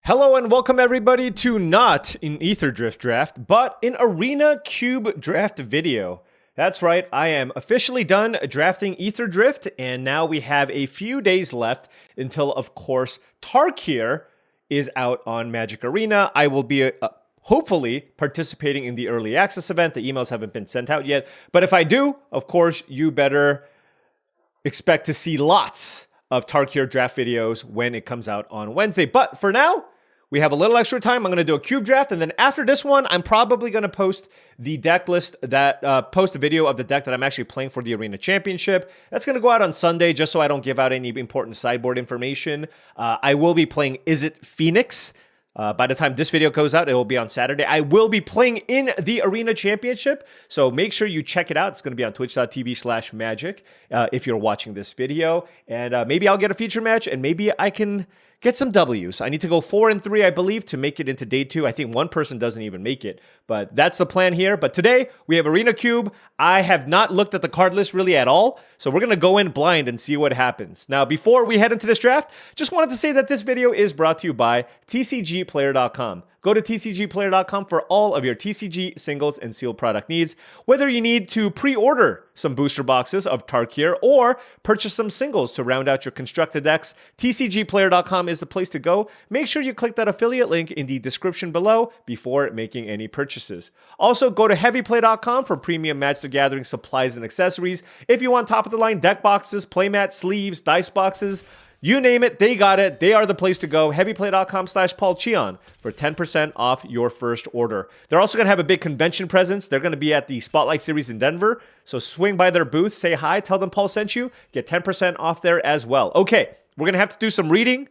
Hello and welcome everybody to not an Ether Drift draft, but an Arena Cube draft video. That's right, I am officially done drafting Ether Drift, and now we have a few days left until, of course, Tarkir is out on Magic Arena. I will be hopefully participating in the early access event. The emails haven't been sent out yet, but if I do, of course, you better expect to see lots of Tarkir draft videos when it comes out on Wednesday. But for now, we have a little extra time. I'm going to do a cube draft, and then after this one, I'm probably going to post the deck list that post a video of the deck that I'm actually playing for the Arena Championship. That's going to go out on Sunday, just so I don't give out any important sideboard information. I will be playing Is It Phoenix? By the time this video goes out, it will be on Saturday. I will be playing in the Arena Championship, so make sure you check it out. It's going to be on twitch.tv/magic if you're watching this video. And maybe I'll get a feature match, and maybe I can get some W's. I need to go 4-3, I believe, to make it into day 2. I think one person doesn't even make it, but that's the plan here. But today, we have Arena Cube. I have not looked at the card list really at all, so we're going to go in blind and see what happens. Now, before we head into this draft, just wanted to say that this video is brought to you by TCGplayer.com. Go to TCGplayer.com for all of your TCG singles and sealed product needs. Whether you need to pre-order some booster boxes of Tarkir or purchase some singles to round out your constructed decks, TCGplayer.com is the place to go. Make sure you click that affiliate link in the description below before making any purchases. Also, go to HeavyPlay.com for premium Magic the Gathering supplies and accessories. If you want top-of-the-line deck boxes, playmats, sleeves, dice boxes, you name it, they got it. They are the place to go. HeavyPlay.com/paulcheon for 10% off your first order. They're also going to have a big convention presence. They're going to be at the Spotlight Series in Denver. So swing by their booth, say hi, tell them Paul sent you. Get 10% off there as well. Okay, we're going to have to do some reading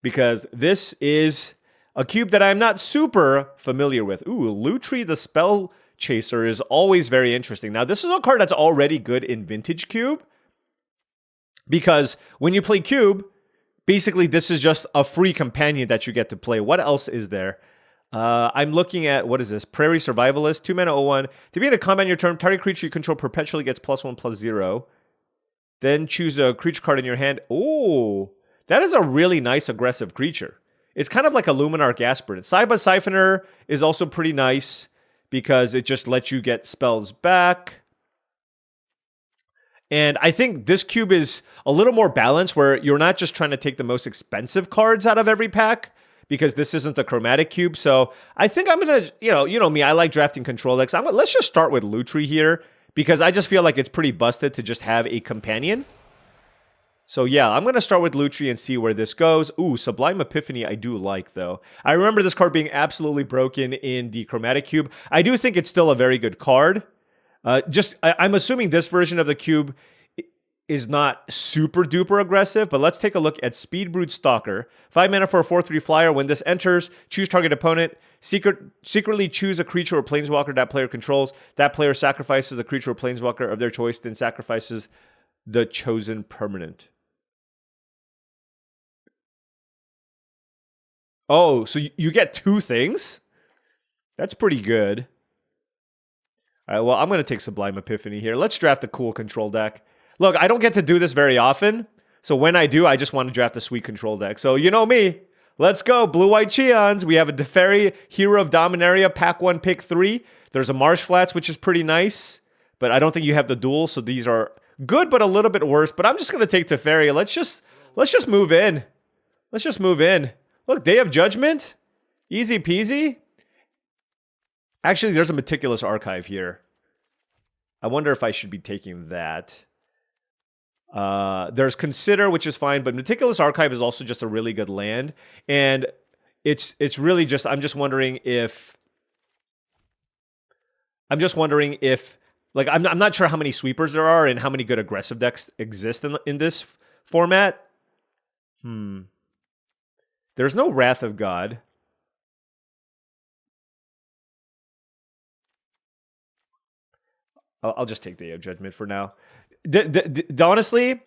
because this is a cube that I'm not super familiar with. Ooh, Lutri the Spell Chaser is always very interesting. Now, this is a card that's already good in Vintage Cube, because when you play Cube, basically this is just a free companion that you get to play. What else is there? I'm looking at, what is this? Prairie Survivalist, 2-mana 0/1. To be in a combat on your turn, target creature you control perpetually gets +1/+0. Then choose a creature card in your hand. Oh, that is a really nice aggressive creature. It's kind of like a Luminarch Aspirant. Saiba Siphoner is also pretty nice because it just lets you get spells back. And I think this cube is a little more balanced, where you're not just trying to take the most expensive cards out of every pack, because this isn't the chromatic cube. So I think I'm going to, you know me, I like drafting control decks. Let's just start with Lutri here, because I just feel like it's pretty busted to just have a companion. So yeah, I'm going to start with Lutri and see where this goes. Ooh, Sublime Epiphany I do like, though. I remember this card being absolutely broken in the chromatic cube. I do think it's still a very good card. I'm assuming this version of the cube is not super duper aggressive, but let's take a look at Speed Brood Stalker. 5 mana for a 4/3 flyer. When this enters, choose target opponent. Secretly choose a creature or planeswalker that player controls. That player sacrifices a creature or planeswalker of their choice, then sacrifices the chosen permanent. Oh, so you get 2 things? That's pretty good. All right, well, I'm going to take Sublime Epiphany here. Let's draft a cool control deck. Look, I don't get to do this very often, so when I do, I just want to draft a sweet control deck. So you know me. Let's go. Blue-White Cheons. We have a Teferi, Hero of Dominaria, Pack 1, Pick 3. There's a Marsh Flats, which is pretty nice, but I don't think you have the duel, so these are good, but a little bit worse. But I'm just going to take Teferi. Let's just move in. Let's just move in. Look, Day of Judgment. Easy peasy. Actually, there's a Meticulous Archive here. I wonder if I should be taking that. There's Consider, which is fine, but Meticulous Archive is also just a really good land. And it's really just, I'm just wondering if, like, I'm not sure how many sweepers there are and how many good aggressive decks exist in this format. There's no Wrath of God. I'll just take Day of Judgment for now. Honestly,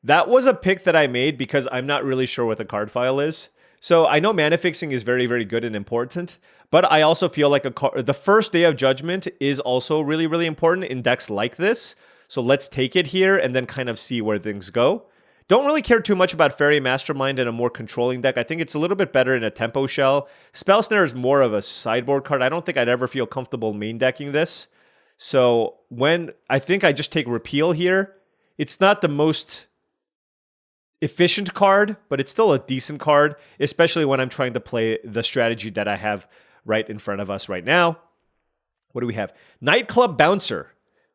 that was a pick that I made because I'm not really sure what the card file is. So I know mana fixing is very, very good and important, but I also feel like the first Day of Judgment is also really, really important in decks like this. So let's take it here and then kind of see where things go. Don't really care too much about Fairy Mastermind in a more controlling deck. I think it's a little bit better in a Tempo Shell. Spell Snare is more of a sideboard card. I don't think I'd ever feel comfortable main decking this. So I think I just take Repeal here. It's not the most efficient card, but it's still a decent card, especially when I'm trying to play the strategy that I have right in front of us right now. What do we have? Nightclub Bouncer.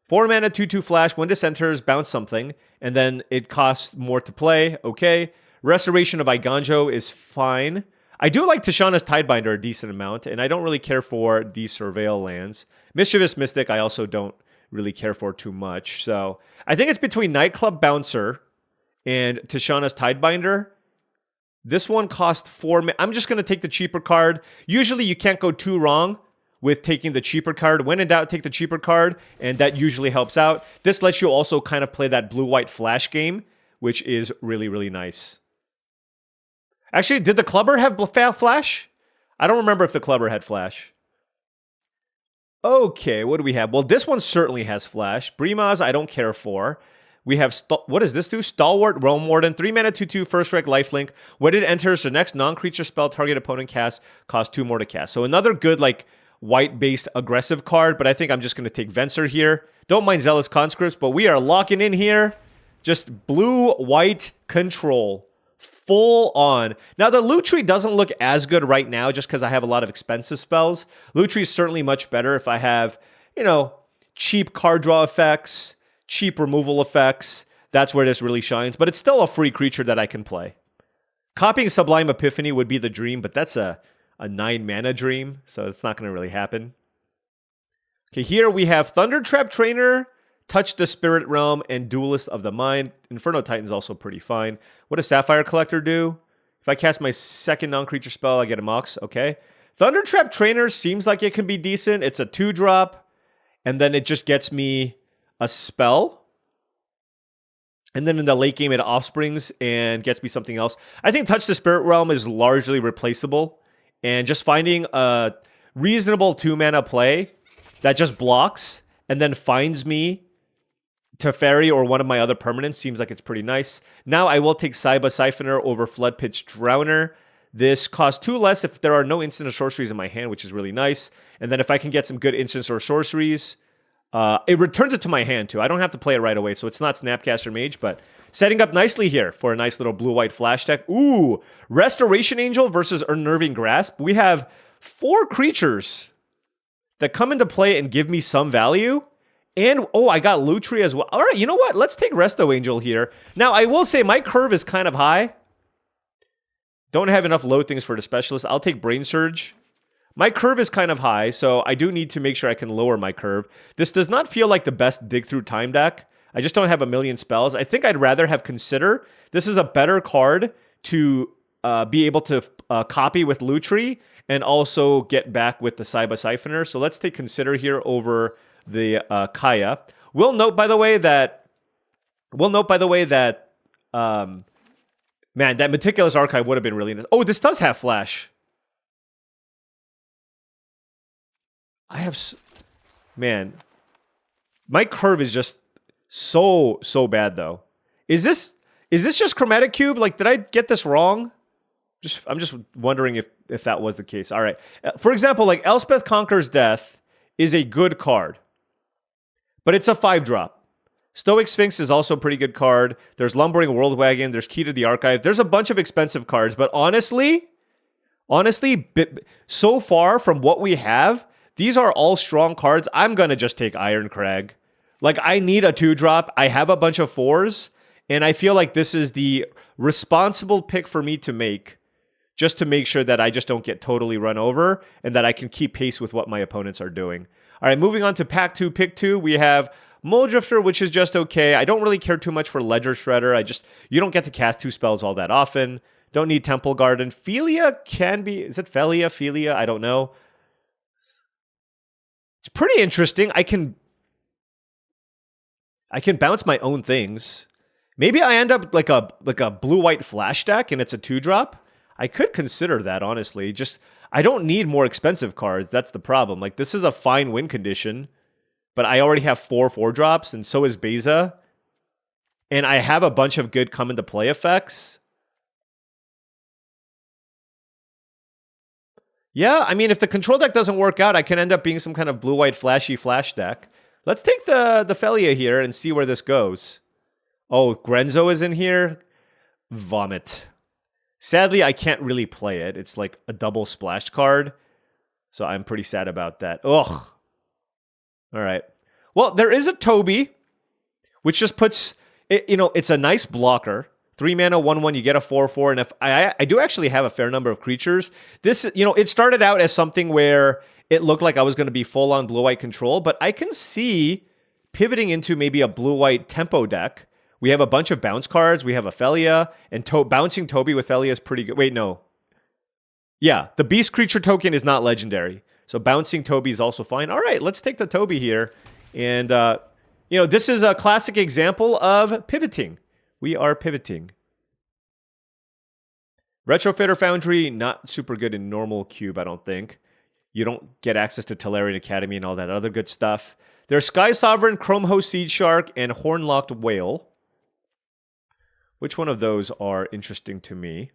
4 mana, 2/2 flash. When this enters, bounce something, and then it costs more to play. Okay. Restoration of Iganjo is fine. I do like Tishana's Tidebinder a decent amount, and I don't really care for the Surveil lands. Mischievous Mystic I also don't really care for too much. So I think it's between Nightclub Bouncer and Tishana's Tidebinder. This one costs 4 mana. I'm just going to take the cheaper card. Usually you can't go too wrong with taking the cheaper card. When in doubt, take the cheaper card, and that usually helps out. This lets you also kind of play that blue-white flash game, which is really, really nice. Actually, did the Clubber have flash? I don't remember if the Clubber had flash. Okay, what do we have? Well, this one certainly has flash. Brimaz, I don't care for. We have, what does this do? Stalwart Realm Warden, 3 mana, 2/2, first strike, lifelink. When it enters, the next non-creature spell target opponent casts costs 2 more to cast. So another good, like, white-based aggressive card, but I think I'm just going to take Venser here. Don't mind Zealous Conscripts, but we are locking in here. Just blue-white control. Full on. Now, the Loot Tree doesn't look as good right now just because I have a lot of expensive spells. Loot Tree is certainly much better if I have, you know, cheap card draw effects, cheap removal effects. That's where this really shines, but it's still a free creature that I can play. Copying Sublime Epiphany would be the dream, but that's a 9 mana dream, so it's not going to really happen. Okay, here we have Thunder Trap Trainer, Touch the Spirit Realm, and Duelist of the Mind. Inferno Titan's also pretty fine. What does Sapphire Collector do? If I cast my second non-creature spell, I get a Mox. Okay. Thunder Trap Trainer seems like it can be decent. It's a 2-drop, and then it just gets me a spell. And then in the late game, it offsprings and gets me something else. I think Touch the Spirit Realm is largely replaceable. And just finding a reasonable 2-mana play that just blocks and then finds me to Fairy or one of my other permanents seems like it's pretty nice. Now I will take Saiba Siphoner over Floodpitch Drowner. This costs 2 less if there are no instant or sorceries in my hand, which is really nice. And then if I can get some good instants or sorceries, it returns it to my hand too. I don't have to play it right away, so it's not Snapcaster Mage, but setting up nicely here for a nice little blue-white flash deck. Ooh, Restoration Angel versus Unnerving Grasp. We have 4 creatures that come into play and give me some value. And, oh, I got Loot Tree as well. All right, you know what? Let's take Resto Angel here. Now, I will say my curve is kind of high. Don't have enough low things for the specialist. I'll take Brain Surge. My curve is kind of high, so I do need to make sure I can lower my curve. This does not feel like the best Dig Through Time deck. I just don't have a million spells. I think I'd rather have Consider. This is a better card to be able to copy with Loot Tree and also get back with the Saiba Siphoner. So let's take Consider here over the Kaya. We'll note, by the way, that man, that Meticulous Archive would have been really nice. Oh, this does have flash. Man, my curve is just so bad though. Is this just Chromatic Cube? Like, did I get this wrong? I'm just wondering if that was the case. All right. For example, like Elspeth Conquers Death is a good card, but it's a 5-drop. Stoic Sphinx is also a pretty good card. There's Lumbering World Wagon. There's Key to the Archive. There's a bunch of expensive cards, but honestly, so far from what we have, these are all strong cards. I'm going to just take Iron Crag. Like, I need a 2-drop. I have a bunch of 4s, and I feel like this is the responsible pick for me to make, just to make sure that I just don't get totally run over and that I can keep pace with what my opponents are doing. All right, moving on to Pack 2, Pick 2, we have Muldrifter, which is just okay. I don't really care too much for Ledger Shredder. You don't get to cast 2 spells all that often. Don't need Temple Garden. Philia can be, is it Philia? I don't know. It's pretty interesting. I can bounce my own things. Maybe I end up like a blue-white flash deck and it's a 2-drop. I could consider that, honestly. Just, I don't need more expensive cards. That's the problem. Like, this is a fine win condition, but I already have 4 4-drops, and so is Beza. and I have a bunch of good come into play effects. Yeah, I mean, if the control deck doesn't work out, I can end up being some kind of blue-white flashy flash deck. Let's take the Felia here and see where this goes. Oh, Grenzo is in here. Vomit. Sadly, I can't really play it. It's like a double splash card. So I'm pretty sad about that. Ugh. All right. Well, there is a Toby, which just puts, it's a nice blocker. 3 mana, 1/1, you get a 4/4. And if I do actually have a fair number of creatures. This, it started out as something where it looked like I was going to be full-on blue-white control, but I can see pivoting into maybe a blue-white tempo deck. We have a bunch of bounce cards. We have a Felia, and bouncing Toby with Felia is pretty good. Wait, no. Yeah, the Beast Creature token is not legendary. So bouncing Toby is also fine. All right, let's take the Toby here. And, this is a classic example of pivoting. We are pivoting. Retrofitter Foundry, not super good in normal cube, I don't think. You don't get access to Tellurian Academy and all that other good stuff. There's Sky Sovereign, Chrome Host Seed Shark, and Hornlocked Whale. Which one of those are interesting to me?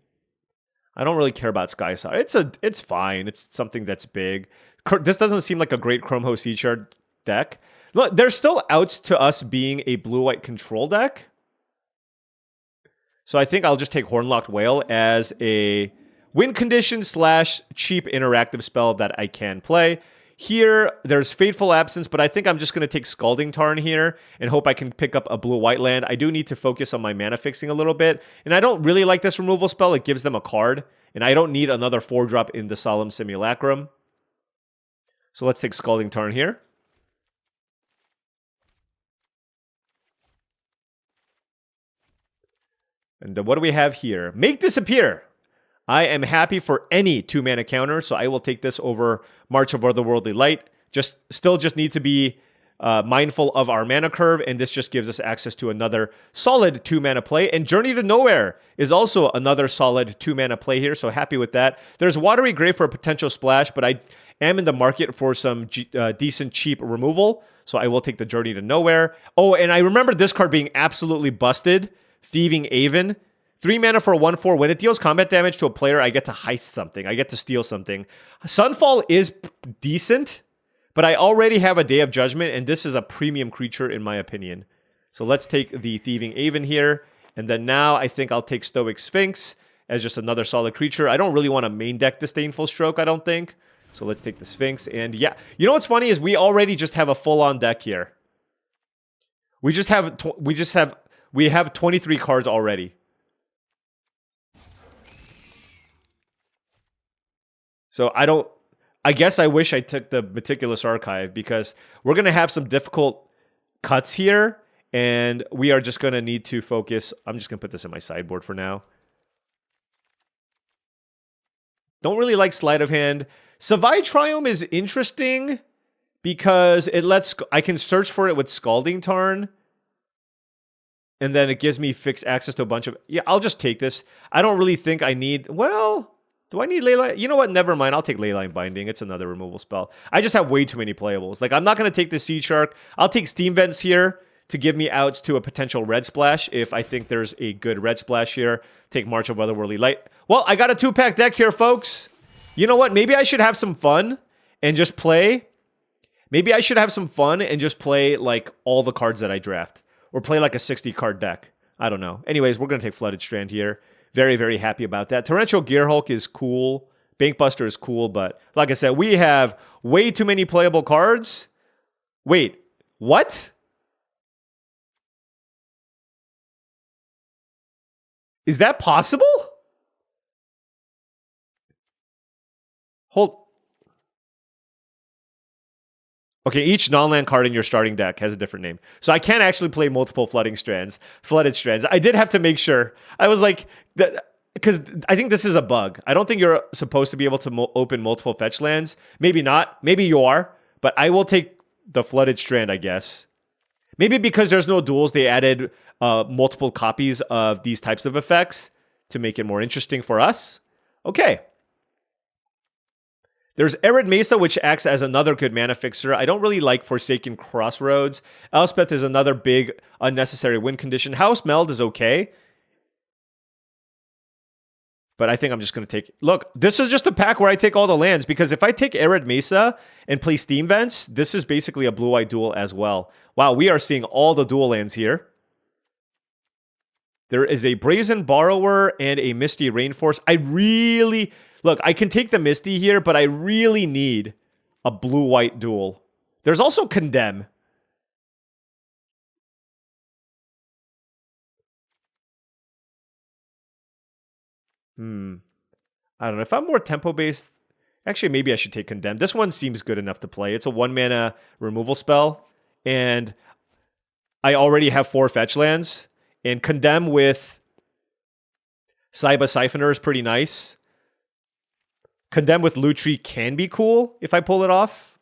I don't really care about Sky Sovereign. It's fine. It's something that's big. This doesn't seem like a great Chrome Host Seed Shark deck. Look, there's still outs to us being a blue-white control deck. So I think I'll just take Hornlocked Whale as a win condition / cheap interactive spell that I can play. Here, there's Fateful Absence, but I think I'm just going to take Scalding Tarn here and hope I can pick up a blue-white land. I do need to focus on my mana fixing a little bit, and I don't really like this removal spell. It gives them a card, and I don't need another 4-drop in the Solemn Simulacrum. So let's take Scalding Tarn here. And what do we have here? Make Disappear. I am happy for any 2-mana counter, so I will take this over March of Otherworldly Light. Still need to be mindful of our mana curve, and this just gives us access to another solid 2-mana play. And Journey to Nowhere is also another solid 2-mana play here, so happy with that. There's Watery Grave for a potential splash, but I am in the market for some decent, cheap removal, so I will take the Journey to Nowhere. Oh, and I remember this card being absolutely busted. Thieving Aven. 3 mana for a 1/4. When it deals combat damage to a player, I get to heist something. I get to steal something. Sunfall is decent, but I already have a Day of Judgment, and this is a premium creature in my opinion. So let's take the Thieving Aven here. And then now I think I'll take Stoic Sphinx as just another solid creature. I don't really want to main deck Disdainful Stroke, I don't think. So let's take the Sphinx. And yeah, you know what's funny is we already just have a full-on deck here. We have 23 cards already. So I guess I wish I took the Meticulous Archive because we're going to have some difficult cuts here and we are just going to need to focus. I'm just going to put this in my sideboard for now. Don't really like Sleight of Hand. Savai Triome is interesting because I can search for it with Scalding Tarn. And then it gives me fixed access to a bunch of... Yeah, I'll just take this. I don't really think I need... Well... Do I need Leyline? You know what? Never mind. I'll take Leyline Binding. It's another removal spell. I just have way too many playables. Like, I'm not going to take the Seed Shark. I'll take Steam Vents here to give me outs to a potential Red Splash if I think there's a good Red Splash here. Take March of Otherworldly Light. Well, I got a 2-pack deck here, folks. You know what? Maybe I should have some fun and just play. Maybe I should have some fun and just play, like, all the cards that I draft. Or play, like, a 60-card deck. I don't know. Anyways, we're going to take Flooded Strand here. Very, very happy about that. Torrential Gearhulk is cool. Bankbuster is cool, but like I said, we have way too many playable cards. Wait, what? Is that possible? Hold. Okay, each non-land card in your starting deck has a different name. So I can't actually play multiple Flooded Strands. I did have to make sure. I was like, because I think this is a bug. I don't think you're supposed to be able to open multiple fetch lands. Maybe not. Maybe you are. But I will take the Flooded Strand, I guess. Maybe because there's no duels, they added multiple copies of these types of effects to make it more interesting for us. Okay. There's Arid Mesa, which acts as another good mana fixer. I don't really like Forsaken Crossroads. Elspeth is another big unnecessary win condition. House Meld is okay. But I think I'm just going to take... Look, this is just a pack where I take all the lands, because if I take Arid Mesa and play Steam Vents, this is basically a blue-white duel as well. Wow, we are seeing all the dual lands here. There is a Brazen Borrower and a Misty Rainforest. I really... Look, I can take the Misty here, but I really need a blue-white duel. There's also Condemn. I don't know. If I'm more tempo-based... Actually, maybe I should take Condemn. This one seems good enough to play. It's a 1-mana removal spell, and I already have 4 fetch lands, and Condemn with Saiba Siphoner is pretty nice. Condemn with Lutri can be cool if I pull it off.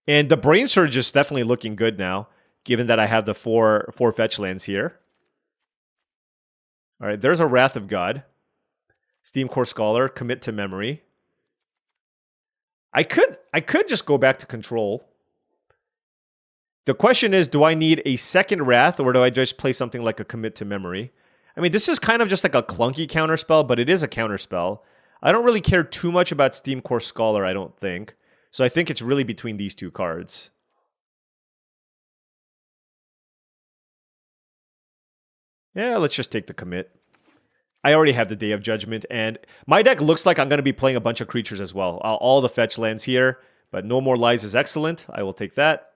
And the Brain Surge is definitely looking good now, given that I have the four fetch lands here. All right, there's a Wrath of God. Steam Core Scholar, Commit to Memory. I could just go back to Control. The question is, do I need a second Wrath, or do I just play something like a Commit to Memory? I mean, this is kind of just like a clunky counterspell, but it is a counterspell. I don't really care too much about Steam Core Scholar, I don't think. So I think it's really between these two cards. Yeah, let's just take the commit. I already have the Day of Judgment, and my deck looks like I'm going to be playing a bunch of creatures as well. All the fetch lands here, but No More Lies is excellent. I will take that.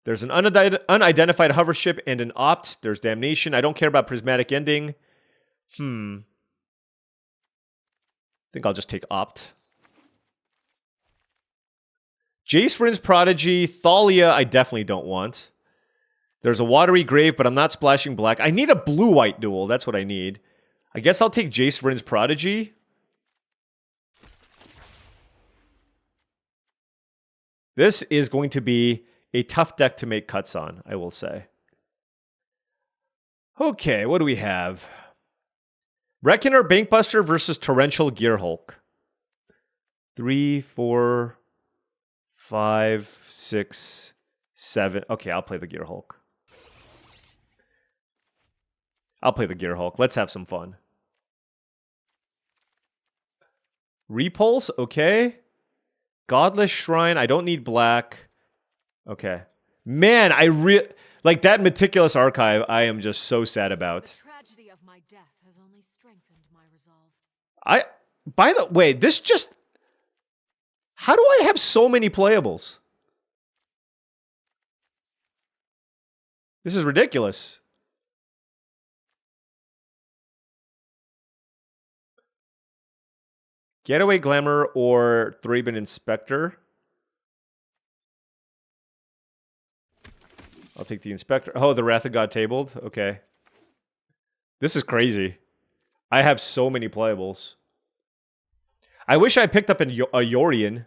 There's an unidentified hover ship and an opt. There's Damnation. I don't care about Prismatic Ending. I think I'll just take opt. Jace Vryn's Prodigy. Thalia I definitely don't want. There's a Watery Grave, but I'm not splashing black. I need a blue-white duel. That's what I need. I guess I'll take Jace Vryn's Prodigy. This is going to be a tough deck to make cuts on, I will say. Okay, what do we have? Reckoner Bankbuster versus Torrential Gearhulk. 3, 4, 5, 6, 7. Okay, I'll play the Gearhulk. I'll play the Gearhulk. Let's have some fun. Repulse, okay. Godless Shrine, I don't need black. Okay. Man, like that Meticulous Archive, I am just so sad about. The tragedy of my death has only strengthened my resolve. By the way, this just... How do I have so many playables? This is ridiculous. Getaway Glamour or Thraben Inspector. I'll take the Inspector. Oh, the Wrath of God tabled? Okay. This is crazy. I have so many playables. I wish I picked up a Yorion.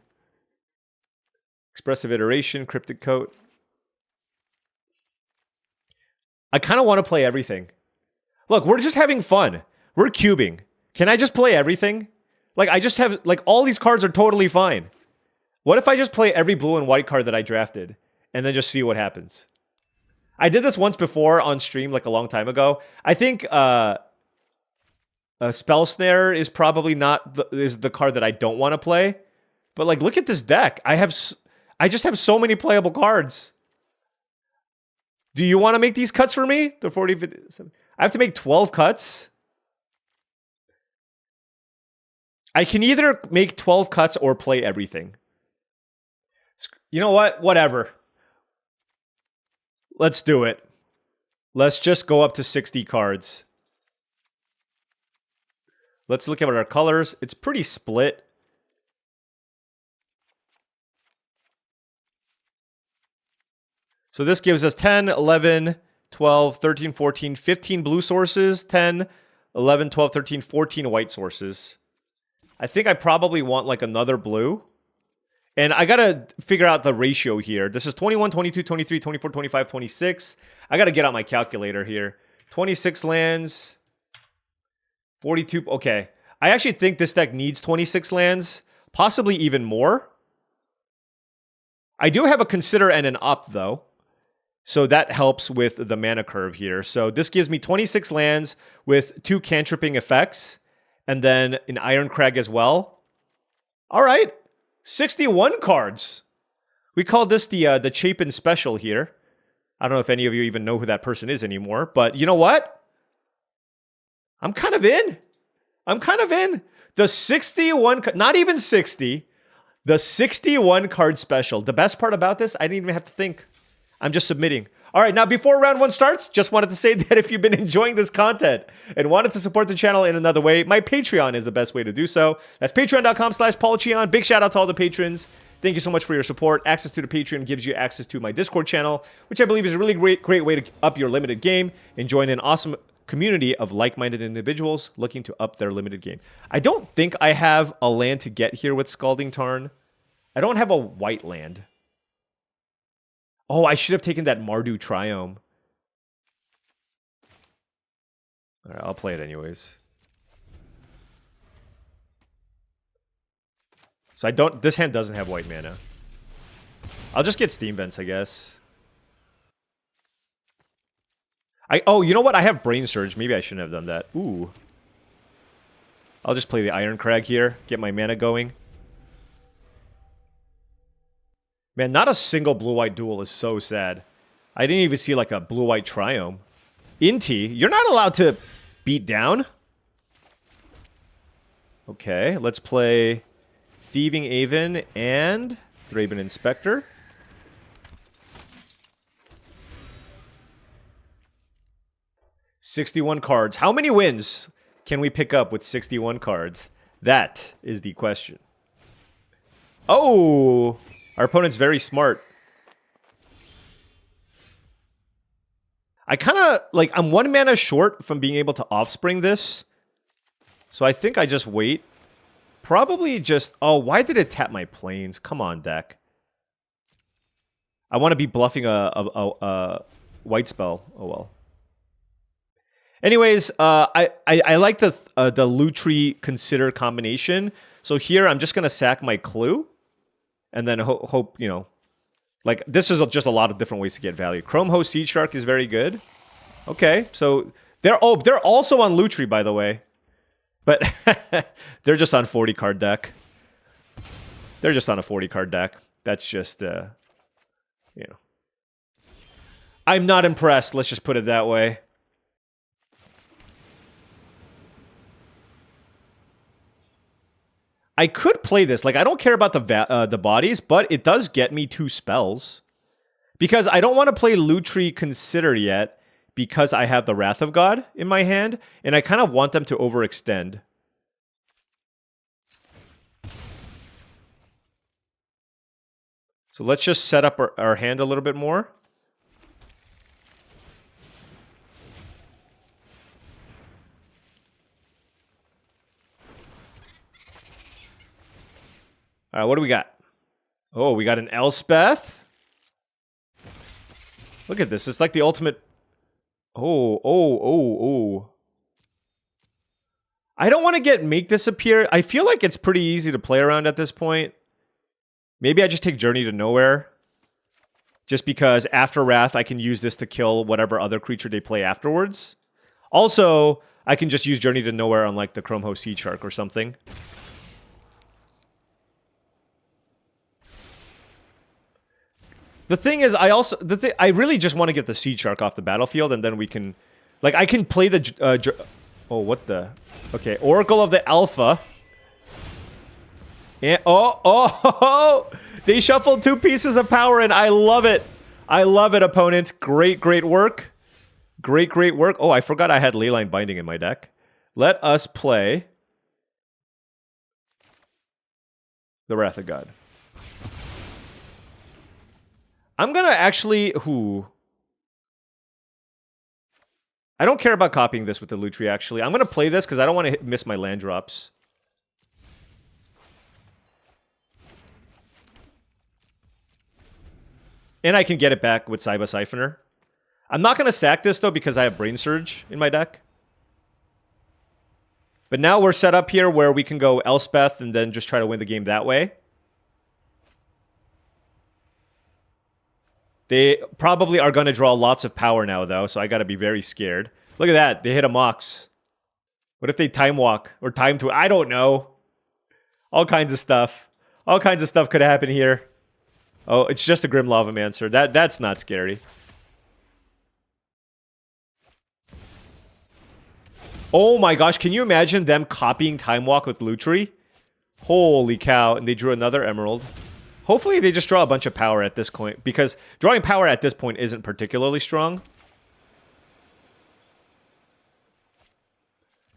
Expressive Iteration, Cryptic Coat. I kind of want to play everything. Look, we're just having fun. We're cubing. Can I just play everything? Like, I just have... Like, all these cards are totally fine. What if I just play every blue and white card that I drafted? And then just see what happens? I did this once before on stream, like a long time ago. I think Spell Snare is probably not the card that I don't want to play. But like, look at this deck. I just have so many playable cards. Do you want to make these cuts for me? The 40, 50, 70. I have to make 12 cuts. I can either make 12 cuts or play everything. You know what? Whatever. Let's do it. Let's just go up to 60 cards. Let's look at our colors. It's pretty split. So this gives us 10, 11, 12, 13, 14, 15 blue sources, 10, 11, 12, 13, 14 white sources. I think I probably want like another blue. And I gotta figure out the ratio here. This is 21, 22, 23, 24, 25, 26. I gotta get out my calculator here. 26 lands. 42. Okay. I actually think this deck needs 26 lands, possibly even more. I do have a consider and an up, though. So that helps with the mana curve here. So this gives me 26 lands with 2 cantripping effects, and then an Iron Crag as well. All right. 61 cards. We call this the Chapin special here. I don't know if any of you even know who that person is anymore, but you know what? I'm kind of in. I'm kind of in. The 61, not even 60, the 61 card special. The best part about this, I didn't even have to think. I'm just submitting. All right, now before round 1 starts, just wanted to say that if you've been enjoying this content and wanted to support the channel in another way, my Patreon is the best way to do so. That's patreon.com/paulcheon. Big shout out to all the patrons. Thank you so much for your support. Access to the Patreon gives you access to my Discord channel, which I believe is a really great way to up your limited game and join an awesome community of like-minded individuals looking to up their limited game. I don't think I have a land to get here with Scalding Tarn. I don't have a white land. Oh, I should have taken that Mardu Triome. All right, I'll play it anyways. So this hand doesn't have white mana. I'll just get Steam Vents, I guess. Oh, you know what? I have Brain Surge. Maybe I shouldn't have done that. Ooh. I'll just play the Iron Crag here. Get my mana going. Man, not a single blue-white duel is so sad. I didn't even see like a blue-white Triome. Inti, you're not allowed to beat down. Okay, let's play Thieving Aven and Thraben Inspector. $61 cards. How many wins can we pick up with 61 cards? That is the question. Oh! Our opponent's very smart. I kind of, like, I'm 1 mana short from being able to Offspring this. So I think I just wait. Probably just, oh, why did it tap my planes? Come on, deck. I want to be bluffing a white spell. Oh, well. Anyways, I like the Lutri Consider combination. So here, I'm just going to sack my Clue. And then hope, you know, like, this is just a lot of different ways to get value. Chrome Host Seed Shark is very good. Okay, so they're also on Lutri, by the way. But they're just on 40 card deck. They're just on a 40 card deck. That's just, you know. I'm not impressed, let's just put it that way. I could play this. Like, I don't care about the bodies, but it does get me 2 spells. Because I don't want to play Lutri Consider yet, because I have the Wrath of God in my hand, and I kind of want them to overextend. So let's just set up our hand a little bit more. All right, what do we got? Oh, we got an Elspeth. Look at this. It's like the ultimate... Oh. I don't want to make this appear. I feel like it's pretty easy to play around at this point. Maybe I just take Journey to Nowhere. Just because after Wrath, I can use this to kill whatever other creature they play afterwards. Also, I can just use Journey to Nowhere on like the Chrome Host Seed Shark or something. The thing is, I really just want to get the Seed Shark off the battlefield, and then we can, like, I can play the, oh, what the, okay, Oracle of the Alpha, and, oh, they shuffled 2 pieces of power, and I love it, opponent, great work, great work. Oh, I forgot I had Leyline Binding in my deck. Let us play the Wrath of God. I'm gonna actually... I don't care about copying this with the Lutri, actually. I'm gonna play this because I don't want to miss my land drops. And I can get it back with Saiba Siphoner. I'm not gonna sack this, though, because I have Brain Surge in my deck. But now we're set up here where we can go Elspeth and then just try to win the game that way. They probably are going to draw lots of power now, though, so I got to be very scared. Look at that. They hit a Mox. What if they time walk or time to... I don't know. All kinds of stuff. All kinds of stuff could happen here. Oh, it's just a Grim Lavamancer. That's not scary. Oh my gosh, can you imagine them copying Time Walk with Lutri? Holy cow, and they drew another Emerald. Hopefully they just draw a bunch of power at this point, because drawing power at this point isn't particularly strong.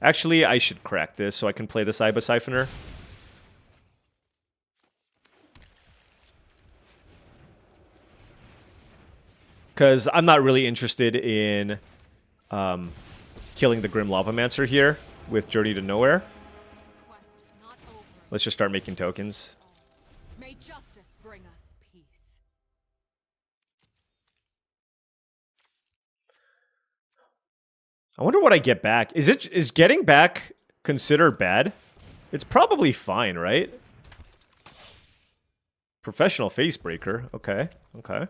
Actually, I should crack this so I can play the Cyber Siphoner. Because I'm not really interested in killing the Grim Lavamancer here with Journey to Nowhere. Let's just start making tokens. May justice bring us peace. I wonder what I get back. Is getting back considered bad? It's probably fine, right? Professional Facebreaker. Okay. Okay.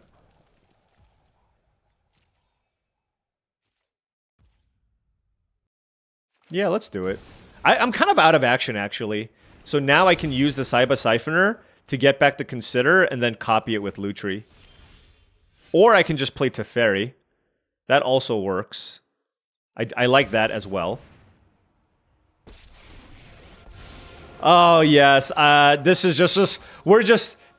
Yeah, let's do it. I'm kind of out of action, actually. So now I can use the Cyber Siphoner to get back the Consider and then copy it with Lutri. Or I can just play Teferi. That also works. I like that as well. Oh, yes. This is just...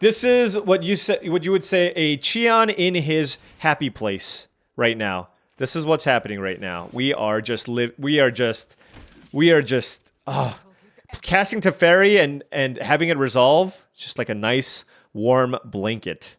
This is what you would say a Cheon in his happy place right now. This is what's happening right now. We are just casting Teferi and having it resolve, just like a nice warm blanket.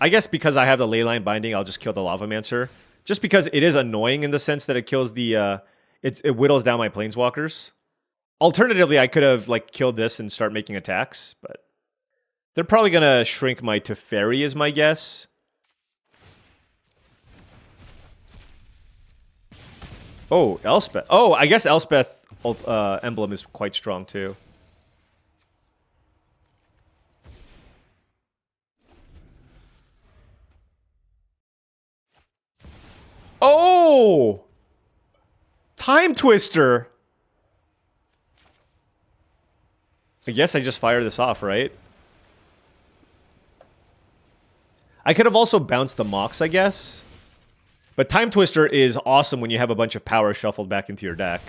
I guess because I have the Leyline Binding, I'll just kill the Lavamancer. Just because it is annoying in the sense that it kills the it whittles down my planeswalkers. Alternatively, I could have like killed this and start making attacks, but they're probably gonna shrink my Teferi, is my guess. Oh, Elspeth. Oh, I guess Elspeth emblem is quite strong too. Oh! Time Twister! I guess I just fire this off, right? I could have also bounced the Mox, I guess. But Time Twister is awesome when you have a bunch of power shuffled back into your deck.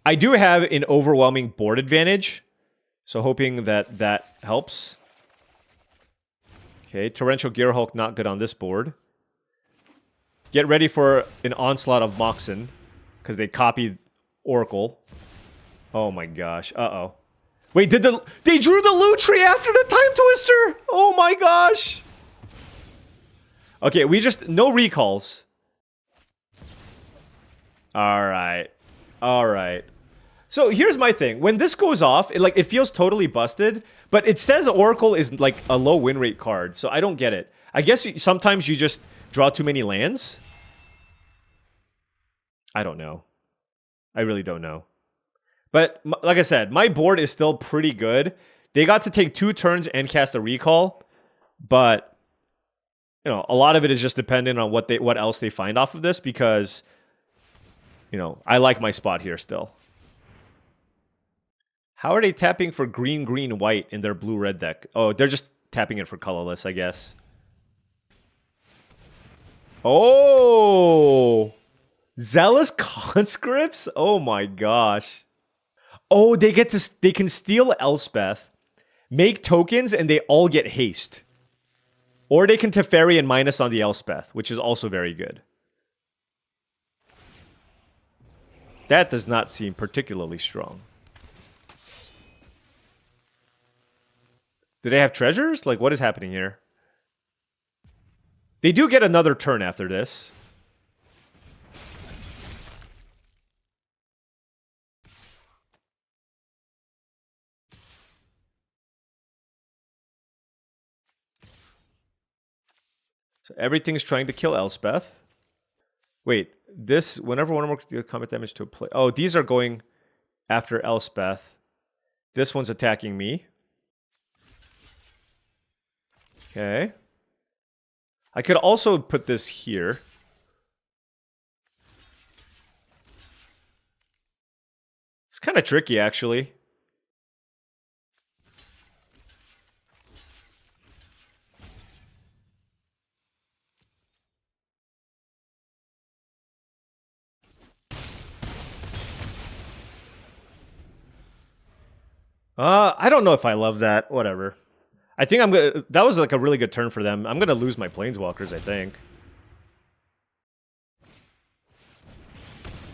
I do have an overwhelming board advantage, so hoping that that helps. Okay, Torrential Gearhulk not good on this board. Get ready for an onslaught of Moxen, because they copied Oracle. Oh my gosh, uh-oh. Wait, they drew the Lutri after the Time Twister! Oh my gosh! Okay, no recalls. Alright. Alright. So here's my thing. When this goes off, it feels totally busted, but it says Oracle is like a low win rate card, so I don't get it. I guess sometimes you just draw too many lands? I don't know. I really don't know. But like I said, my board is still pretty good. They got to take 2 turns and cast a recall, but you know, a lot of it is just dependent on what else they find off of this, because you know, I like my spot here still. How are they tapping for green, green, white in their blue-red deck? Oh, they're just tapping it for colorless, I guess. Oh! Zealous Conscripts? Oh my gosh. Oh, they can steal Elspeth, make tokens, and they all get haste. Or they can Teferi and minus on the Elspeth, which is also very good. That does not seem particularly strong. Do they have treasures? Like, what is happening here? They do get another turn after this. So everything's trying to kill Elspeth. Wait, this, whenever one or more combat damage to a play. Oh, these are going after Elspeth. This one's attacking me. Okay. I could also put this here. It's kind of tricky, actually. I don't know if I love that. Whatever. I think I'm gonna. That was like a really good turn for them. I'm gonna lose my planeswalkers, I think.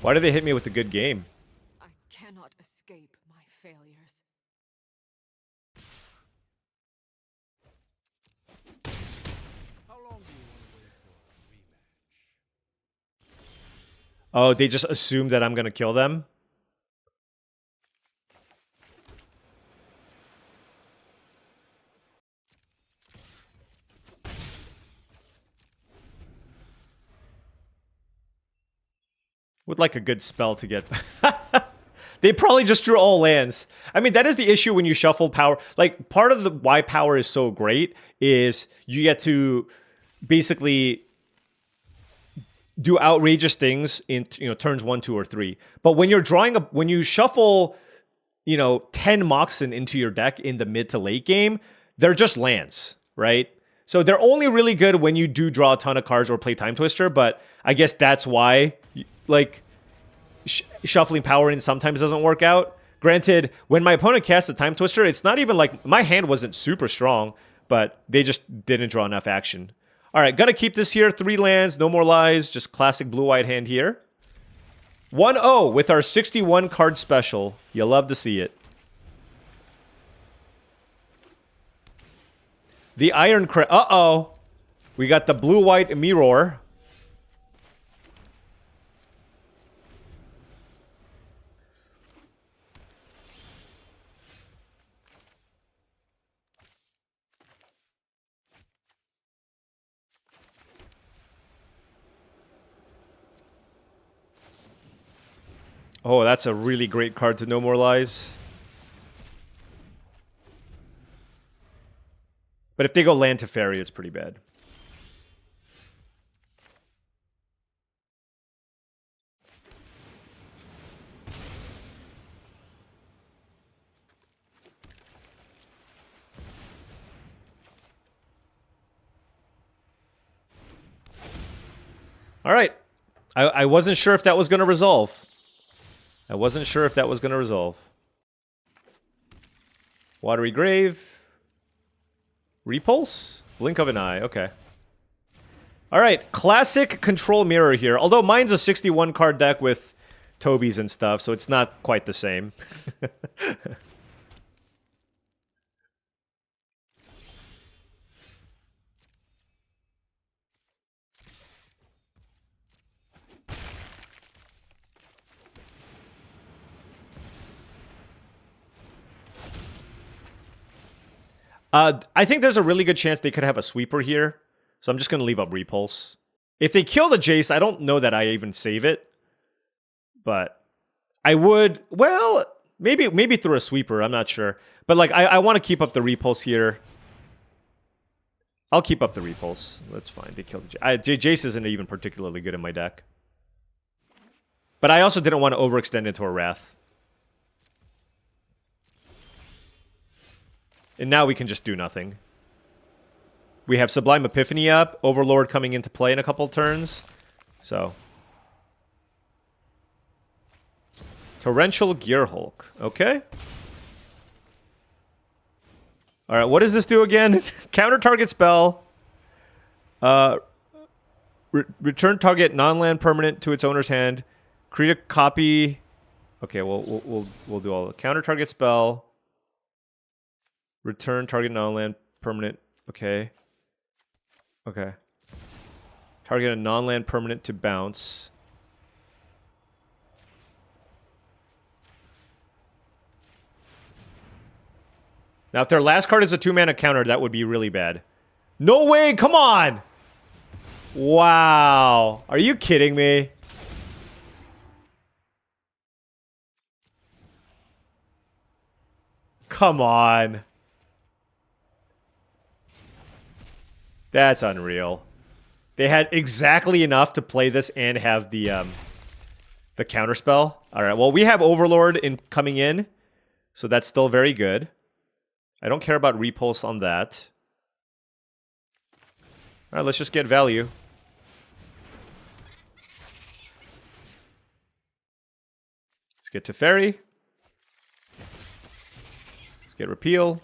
Why do they hit me with a good game? I cannot escape my failures. How long do you want to wait for a rematch? Oh, they just assume that I'm gonna kill them? Would like a good spell to get. They probably just drew all lands. I mean, that is the issue when you shuffle power. Like, part of the why power is so great is you get to basically do outrageous things in, you know, turns 1, 2, or 3. But when you're drawing up, when you shuffle, you know, 10 Moxen into your deck in the mid to late game, they're just lands, right? So they're only really good when you do draw a ton of cards or play Time Twister, but I guess that's why, like, shuffling power in sometimes doesn't work out. Granted, when my opponent casts a Time Twister, it's not even like my hand wasn't super strong, but they just didn't draw enough action. All right, gotta keep this here. 3 lands, no more lies, just classic blue-white hand here. 1-0 with our 61 card special. You'll love to see it. The Iron Cra- Uh-oh. We got the blue-white mirror. Oh, that's a really great card to No More Lies. But if they go land to fairy, it's pretty bad. All right. I wasn't sure if that was going to resolve. I wasn't sure if that was going to resolve. Watery Grave. Repulse? Blink of an eye. Okay. All right. Classic control mirror here. Although mine's a 61 card deck with Toby's and stuff, so it's not quite the same. I think there's a really good chance they could have a sweeper here. So I'm just going to leave up Repulse. If they kill the Jace, I don't know that I even save it. But I would, well, maybe through a sweeper. I'm not sure. But like, I want to keep up the Repulse here. I'll keep up the Repulse. That's fine. They killed the Jace. Jace isn't even particularly good in my deck. But I also didn't want to overextend into a Wrath. And now we can just do nothing. We have Sublime Epiphany up, Overlord coming into play in a couple turns. So. Torrential Gearhulk. Okay. Alright, what does this do again? Counter target spell. Return target non-land permanent to its owner's hand. Create a copy. Okay, we'll do all the counter target spell. Return target non-land permanent. Okay. Okay. Target a non-land permanent to bounce. Now, if their last card is a 2-mana counter, that would be really bad. No way! Come on! Wow. Are you kidding me? Come on. That's unreal. They had exactly enough to play this and have the counterspell. All right, well, we have Overlord coming in, so that's still very good. I don't care about repulse on that. All right, let's just get value. Let's get Teferi. Let's get Repeal.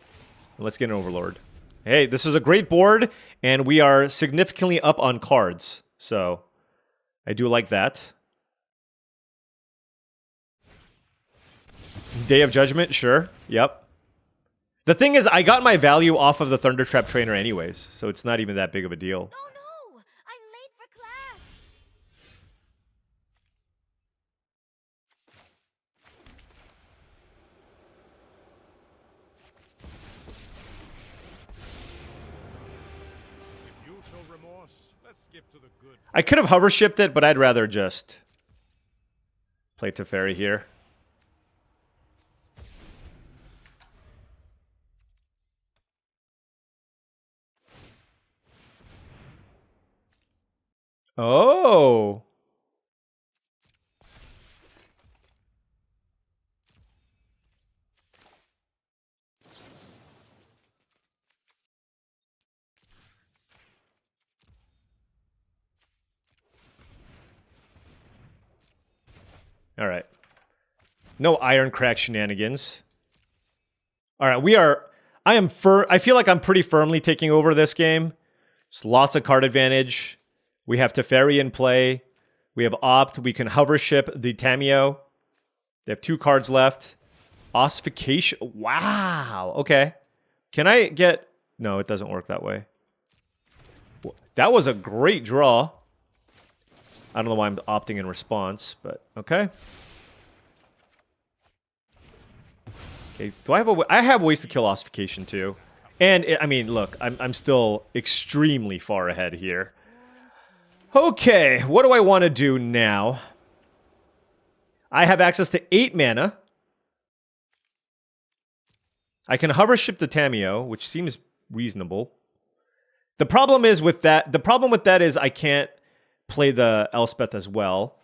And let's get an Overlord. Hey, this is a great board, and we are significantly up on cards. So, I do like that. Day of Judgment, sure. Yep. The thing is, I got my value off of the Thundertrap Trainer anyways, so it's not even that big of a deal. Oh no! I'm late for class! If you show remorse, let's skip to the good. I could have hover shipped it, but I'd rather just play Teferi here. Oh. All right. No Iron Crack shenanigans. All right, I feel like I'm pretty firmly taking over this game. Just lots of card advantage. We have Teferi in play. We have Opt. We can hover ship the Tamiyo. They have 2 cards left. Ossification. Wow. Okay. Can I get... No, it doesn't work that way. That was a great draw. I don't know why I'm opting in response, but okay. Okay, do I have I have ways to kill Ossification too. And, I mean, look, I'm still extremely far ahead here. Okay, what do I want to do now? I have access to 8 mana. I can hover ship the Tamiyo, which seems reasonable. The problem is with that, is I can't play the Elspeth as well.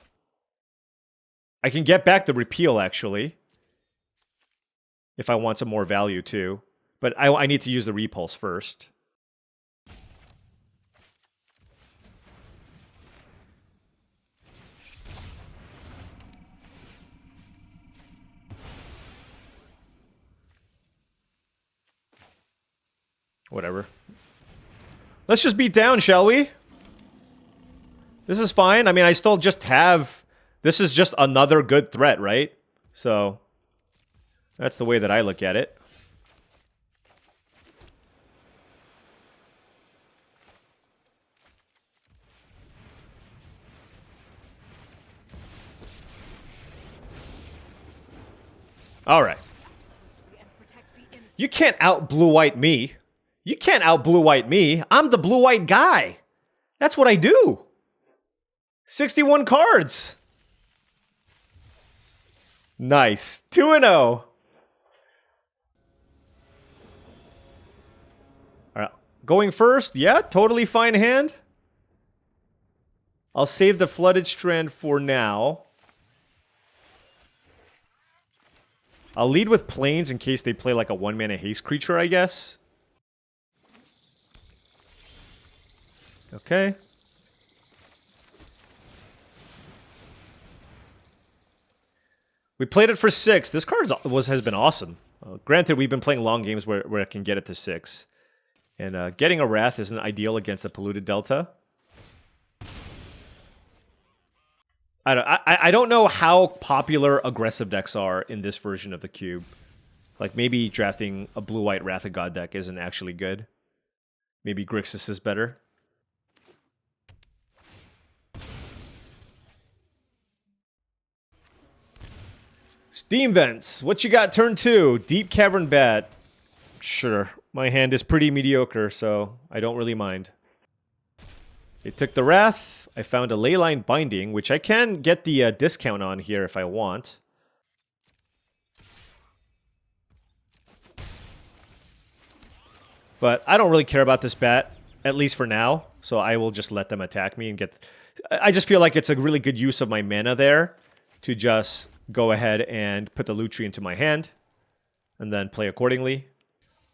I can get back the Repeal, actually. If I want some more value, too. But I need to use the Repulse first. Whatever. Let's just beat down, shall we? This is fine. I mean, I still just have... This is just another good threat, right? So, that's the way that I look at it. Alright. You can't out-blue-white me. You can't out-blue-white me. I'm the blue-white guy. That's what I do. 61 cards. Nice. 2-0. Alright. Going first? Yeah, totally fine hand. I'll save the Flooded Strand for now. I'll lead with Plains in case they play like a 1-mana haste creature, I guess. Okay. We played it for 6. This card has been awesome. Granted, we've been playing long games where it can get it to 6. And getting a Wrath isn't ideal against a Polluted Delta. I don't know how popular aggressive decks are in this version of the cube. Like, maybe drafting a blue-white Wrath of God deck isn't actually good. Maybe Grixis is better. Steam Vents. What you got turn 2? Deep Cavern Bat. Sure. My hand is pretty mediocre, so I don't really mind. They took the Wrath. I found a Leyline Binding, which I can get the discount on here if I want. But I don't really care about this bat, at least for now. So I will just let them attack me and get... I just feel like it's a really good use of my mana there to just go ahead and put the Lutri into my hand and then play accordingly.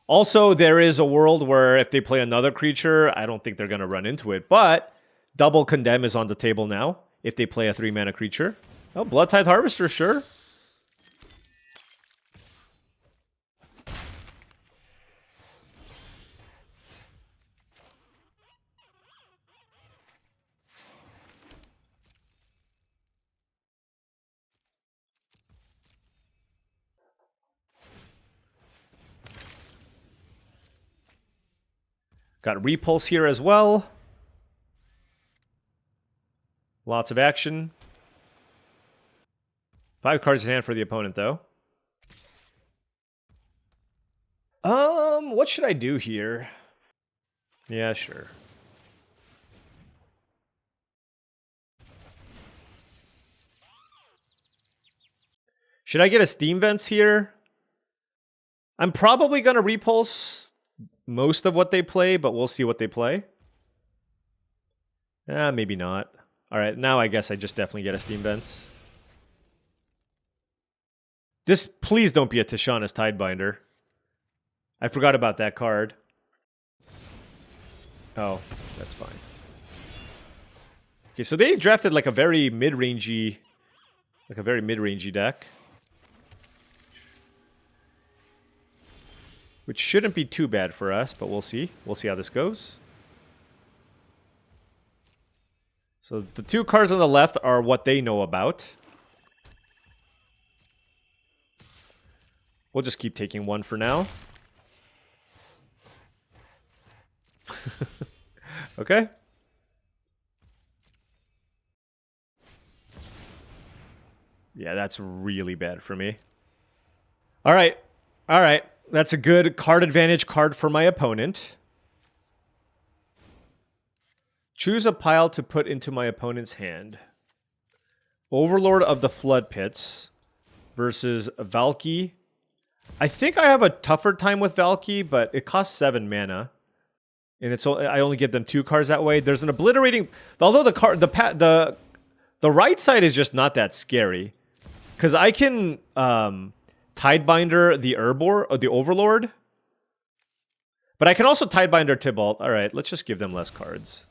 Also, there is a world where if they play another creature, I don't think they're going to run into it. But double Condemn is on the table now if they play a 3-mana creature. Oh, Blood-Tithe Harvester, sure. Got Repulse here as well. Lots of action. 5 cards in hand for the opponent, though. What should I do here? Yeah, sure. Should I get a Steam Vents here? I'm probably going to Repulse most of what they play, but we'll see what they play. Maybe not. Alright, now I guess I just definitely get a Steam Vents. This, please don't be a Tishana's Tidebinder. I forgot about that card. Oh, that's fine. Okay, so they drafted like a very mid-rangey... deck. Which shouldn't be too bad for us, but we'll see. We'll see how this goes. So the 2 cards on the left are what they know about. We'll just keep taking 1 for now. Okay. Yeah, that's really bad for me. All right. All right. That's a good card advantage card for my opponent. Choose a pile to put into my opponent's hand. Overlord of the Flood Pits versus Valki. I think I have a tougher time with Valki, but it costs 7 mana. And I only give them 2 cards that way. There's an obliterating... Although the right side is just not that scary. Because I can Tidebinder the Urbor, or the Overlord. But I can also Tidebinder Tibalt. Alright, let's just give them less cards.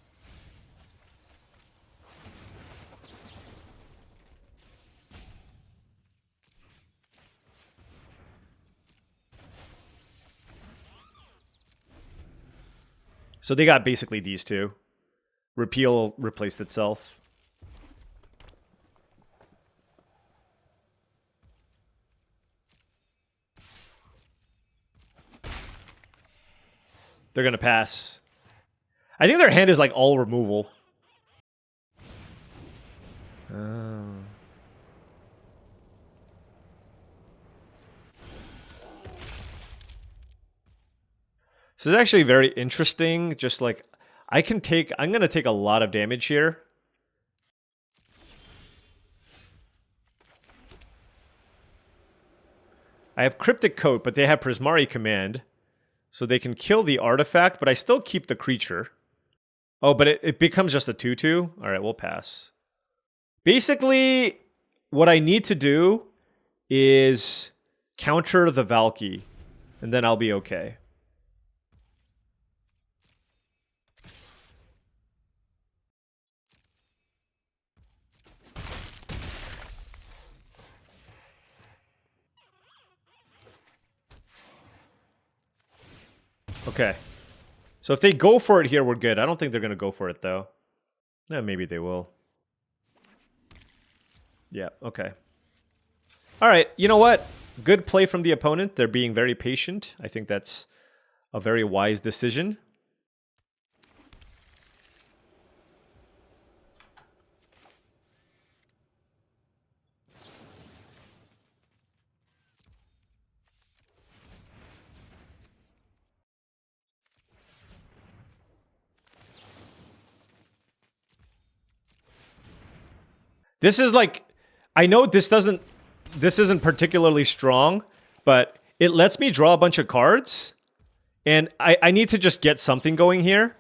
So they got basically these two. Repeal replaced itself. They're gonna pass. I think their hand is like all removal. This is actually very interesting. Just like I'm gonna take a lot of damage here. I have Cryptic Coat, but they have Prismari Command. So they can kill the artifact, but I still keep the creature. Oh, but it becomes just a 2/2? Alright, we'll pass. Basically, what I need to do is counter the Valki, and then I'll be okay. Okay. So if they go for it here, we're good. I don't think they're going to go for it, though. Maybe they will. Yeah, okay. Alright, you know what? Good play from the opponent. They're being very patient. I think that's a very wise decision. This is like, I know this isn't particularly strong, but it lets me draw a bunch of cards, and I need to just get something going here.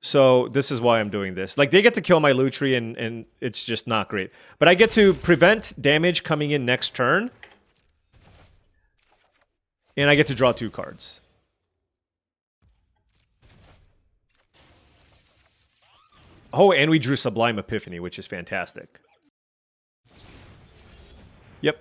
So this is why I'm doing this. Like, they get to kill my Lutri, and it's just not great. But I get to prevent damage coming in next turn, and I get to draw 2 cards. Oh, and we drew Sublime Epiphany, which is fantastic. Yep.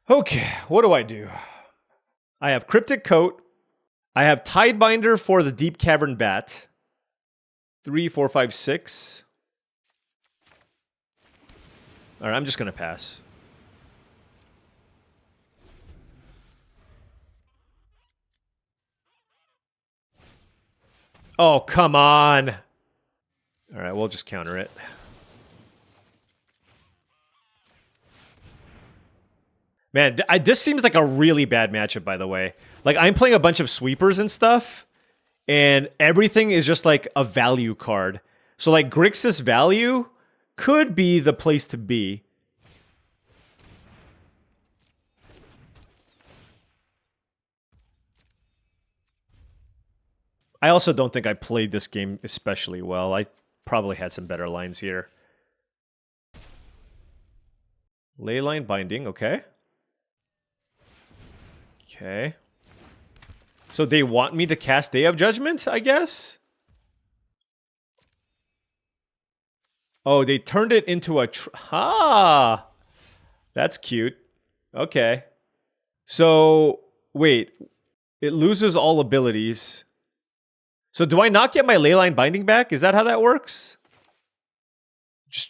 Okay, what do I do? I have Cryptic Coat. I have Tidebinder for the Deep Cavern Bat. 3, 4, 5, 6. Alright, I'm just gonna pass. Oh, come on! Alright, we'll just counter it. Man, this seems like a really bad matchup, by the way. Like, I'm playing a bunch of sweepers and stuff, and everything is just like a value card. So, like, Grixis value could be the place to be. I also don't think I played this game especially well. I probably had some better lines here. Leyline Binding, okay. Okay. So they want me to cast Day of Judgment, I guess? Oh, they turned it into a... Ah! That's cute. Okay. So, wait. It loses all abilities. So do I not get my Leyline Binding back? Is that how that works?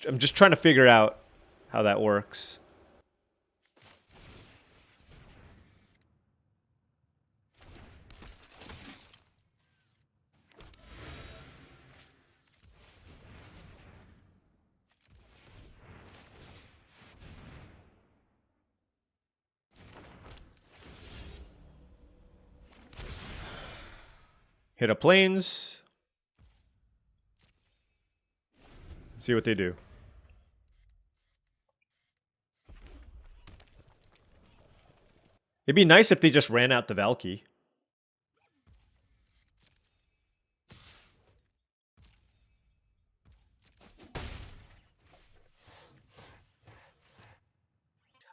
I'm just trying to figure out how that works. Hit a plains. See what they do. It'd be nice if they just ran out the Valky.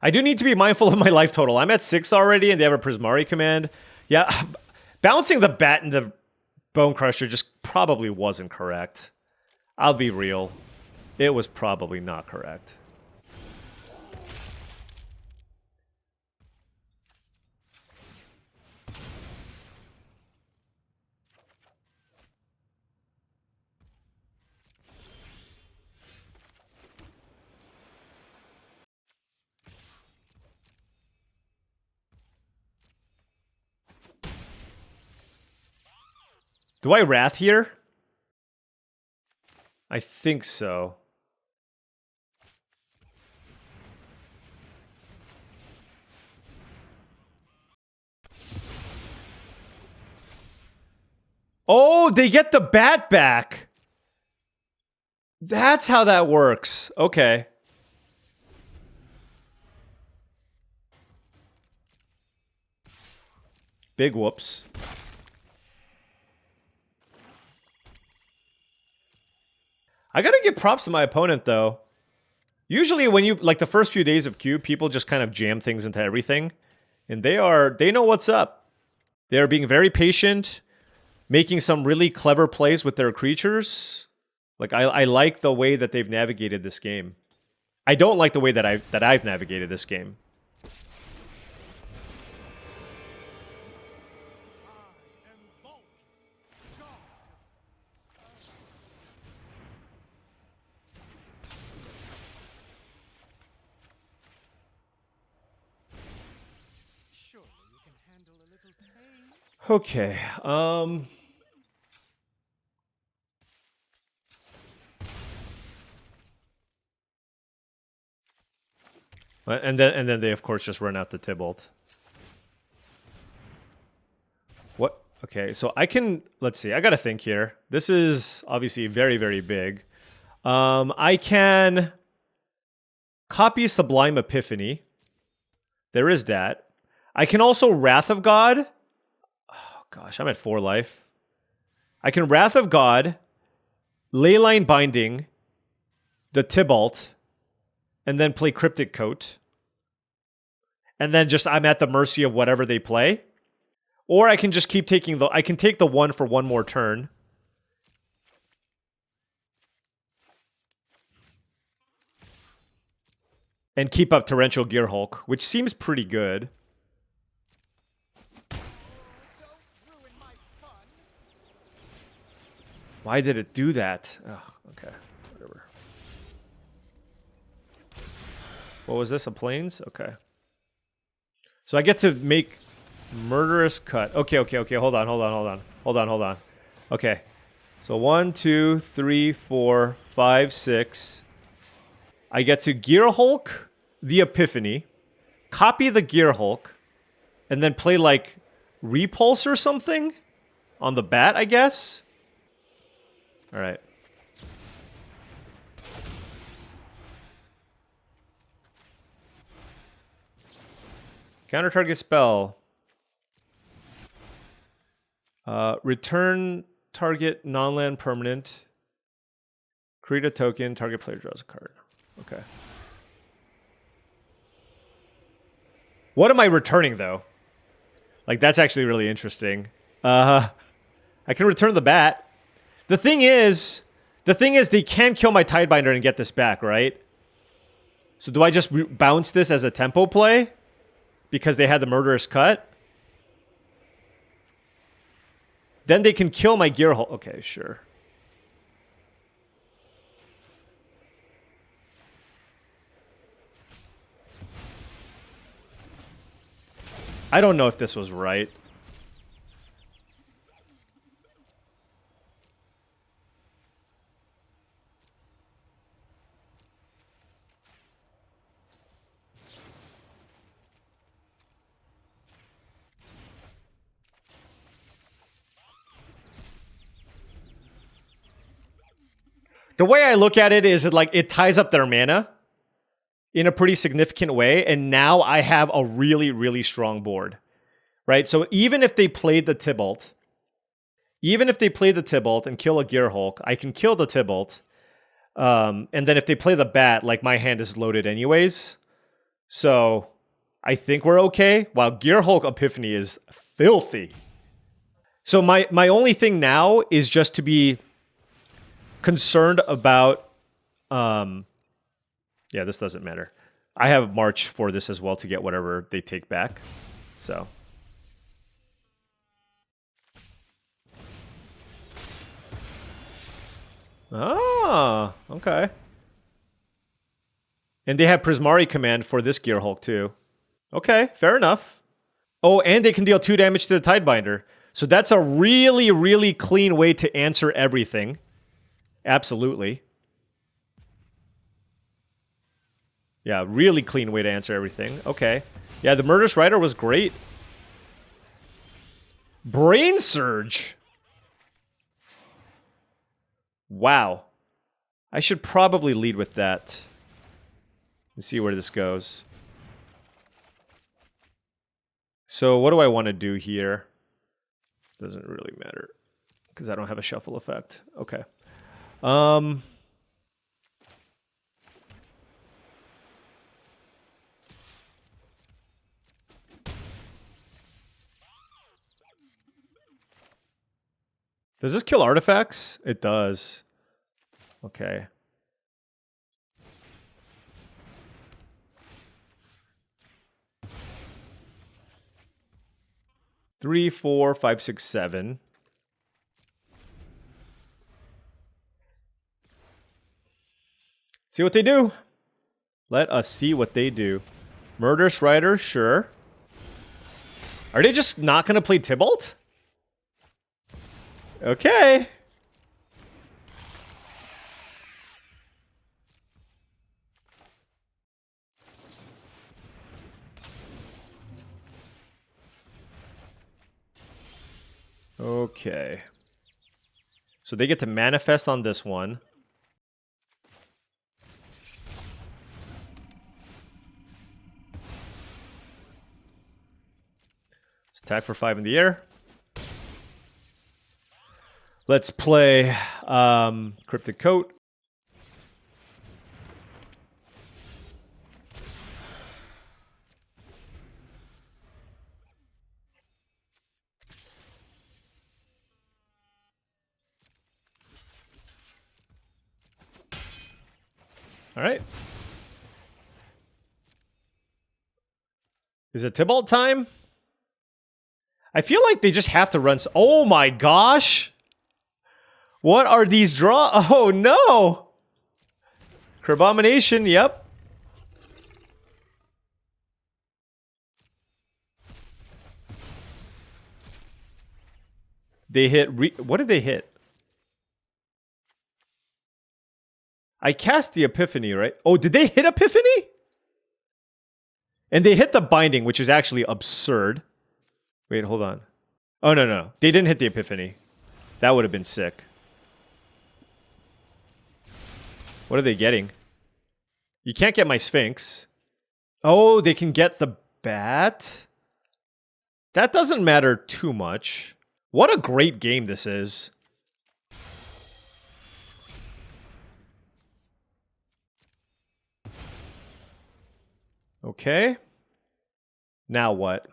I do need to be mindful of my life total. I'm at 6 already, and they have a Prismari command. Yeah, balancing the Bat and the Bone Crusher just probably wasn't correct. I'll be real. It was probably not correct. Do I Wrath here? I think so. Oh, they get the Bat back! That's how that works. Okay. Big whoops. I gotta give props to my opponent, though. Usually when you, like the first few days of Cube, people just kind of jam things into everything. And they know what's up. They are being very patient, making some really clever plays with their creatures. Like, I like the way that they've navigated this game. I don't like the way that I've navigated this game. Okay, and then they of course just run out the Tybalt. Okay, so I can, let's see, I gotta think here. This is obviously very, very big. I can copy Sublime Epiphany. There is that. I can also Wrath of God. Oh gosh, I'm at 4 life. I can Wrath of God, Leyline Binding, the Tybalt, and then play Cryptic Coat. And then just I'm at the mercy of whatever they play. Or I can just keep taking the... I can take the 1 for 1 more turn. And keep up Torrential Gearhulk, which seems pretty good. Why did it do that? Oh, okay. Whatever. What was this? A Plains? Okay. So I get to make Murderous Cut. Okay. Hold on. Okay. So 1, 2, 3, 4, 5, 6. I get to Gearhulk the Epiphany, copy the Gearhulk, and then play like Repulse or something on the bat, I guess. All right. Counter target spell. Return target non-land permanent. Create a token. Target player draws a card. Okay. What am I returning, though? Like, that's actually really interesting. I can return the bat. The thing is, they can kill my Tidebinder and get this back, right? So do I just bounce this as a tempo play? Because they had the Murderous Cut? Then they can kill my Gearhulk. Okay, sure. I don't know if this was right. The way I look at it is it ties up their mana in a pretty significant way, and now I have a really, really strong board, right? So even if they played the Tybalt, and kill a Gearhulk, I can kill the Tybalt, and then if they play the bat, like my hand is loaded anyways, so I think we're okay. Wow, Gearhulk Epiphany is filthy. So my only thing now is just to be concerned about, yeah, this doesn't matter. I have March for this as well to get whatever they take back. So. Ah, okay. And they have Prismari Command for this Gearhulk too. Okay, fair enough. Oh, and they can deal 2 damage to the Tidebinder. So that's a really, really clean way to answer everything. Absolutely. Yeah, really clean way to answer everything. Okay. Yeah, the Murderous Rider was great. Brain Surge. Wow. I should probably lead with that. And see where this goes. So what do I want to do here? Doesn't really matter. Because I don't have a shuffle effect. Okay. Does this kill artifacts? It does. Okay. Three, 4, 5, 6, 7. See what they do. Let us see what they do. Murderous Rider, sure. Are they just not going to play Tybalt? Okay. Okay. So they get to manifest on this one. Let's attack for 5 in the air. Let's play Cryptic Coat. All right. Is it Tybalt time? I feel like they just have to run. Oh my gosh! What are these draw? Oh no! Crabomination, yep. They hit. What did they hit? I cast the Epiphany, right? Oh, did they hit Epiphany? And they hit the Binding, which is actually absurd. Wait, hold on. Oh, no, no. They didn't hit the Epiphany. That would have been sick. What are they getting? You can't get my Sphinx. Oh, they can get the Bat? That doesn't matter too much. What a great game this is. Okay. Now what?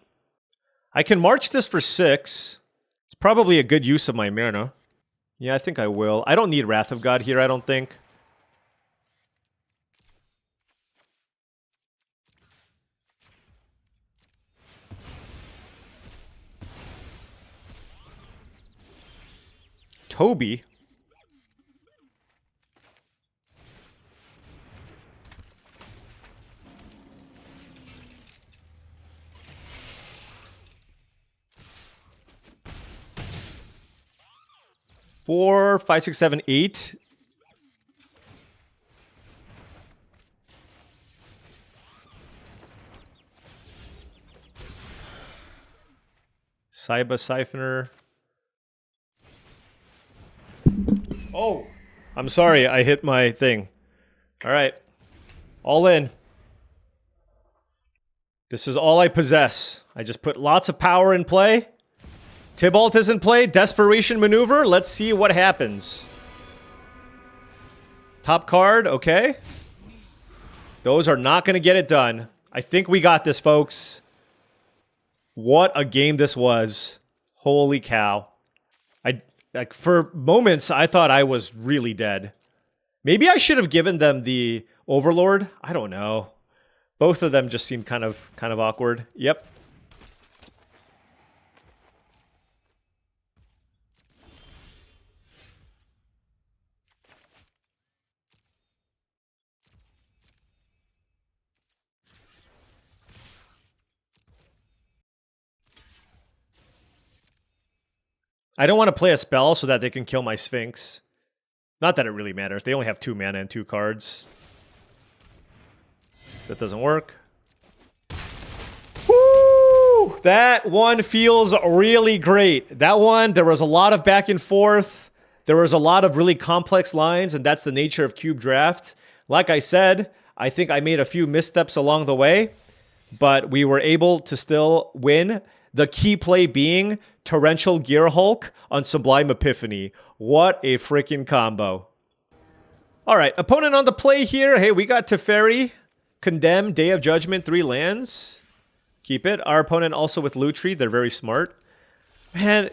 I can march this for 6. It's probably a good use of my mana. Yeah, I think I will. I don't need Wrath of God here, I don't think. Toby? Four, 5, 6, 7, 8. Saiba Siphoner. Oh! I'm sorry, I hit my thing. Alright. All in. This is all I possess. I just put lots of power in play. Tybalt is in play. Desperation Maneuver. Let's see what happens. Top card, okay. Those are not going to get it done. I think we got this, folks. What a game this was. Holy cow. Like, for moments, I thought I was really dead. Maybe I should have given them the Overlord. I don't know. Both of them just seemed kind of awkward. Yep. I don't want to play a spell so that they can kill my Sphinx. Not that it really matters. They only have 2 mana and 2 cards. That doesn't work. Woo! That one feels really great. That one, there was a lot of back and forth. There was a lot of really complex lines, and that's the nature of Cube Draft. Like I said, I think I made a few missteps along the way, but we were able to still win. The key play being Torrential Gear Hulk on Sublime Epiphany. What a freaking combo. Alright, opponent on the play here. Hey, we got Teferi, Condemn, Day of Judgment, 3 lands. Keep it. Our opponent also with Lutri. They're very smart. Man,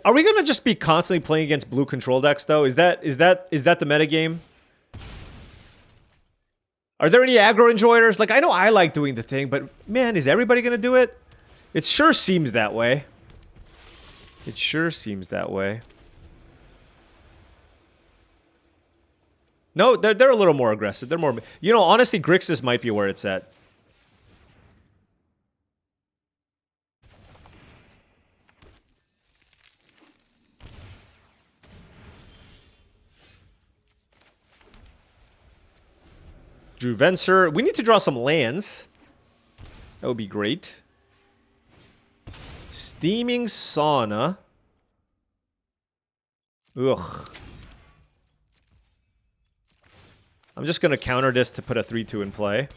are we gonna just be constantly playing against blue control decks though? Is that the metagame? Are there any aggro enjoyers? Like, I know I like doing the thing, but man, is everybody gonna do it? It sure seems that way. It sure seems that way. No, they're a little more aggressive. They're more... You know, honestly, Grixis might be where it's at. Juvenser. We need to draw some lands. That would be great. Steaming Sauna. Ugh. I'm just gonna counter this to put a 3-2 in play.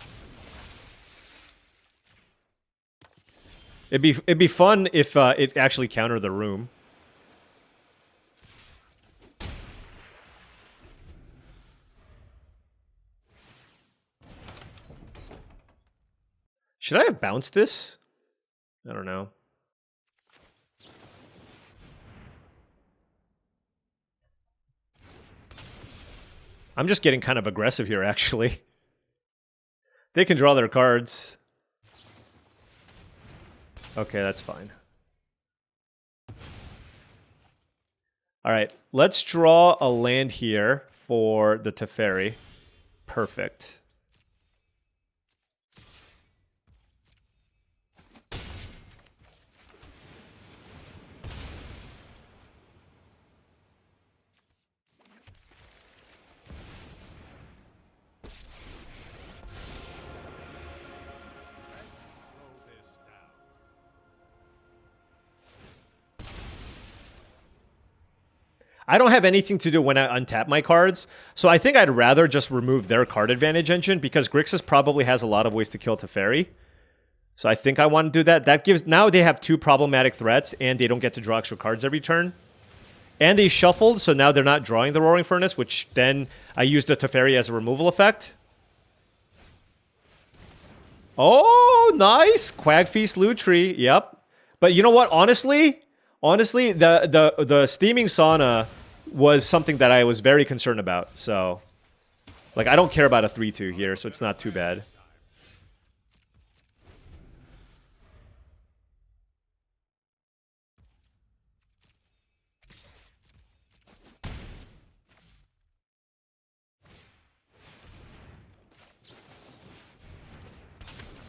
It'd be fun if it actually countered the room. Should I have bounced this? I don't know. I'm just getting kind of aggressive here, actually. They can draw their cards. Okay, that's fine. Alright, let's draw a land here for the Teferi. Perfect. I don't have anything to do when I untap my cards, so I think I'd rather just remove their card advantage engine because Grixis probably has a lot of ways to kill Teferi. So I think I want to do that. That gives... Now they have 2 problematic threats, and they don't get to draw extra cards every turn. And they shuffled, so now they're not drawing the Roaring Furnace, which then I use the Teferi as a removal effect. Oh, nice! Quagfeast Lutri, yep. But you know what? Honestly, the Steaming Sauna was something that I was very concerned about. So, like, I don't care about a 3-2 here, so it's not too bad.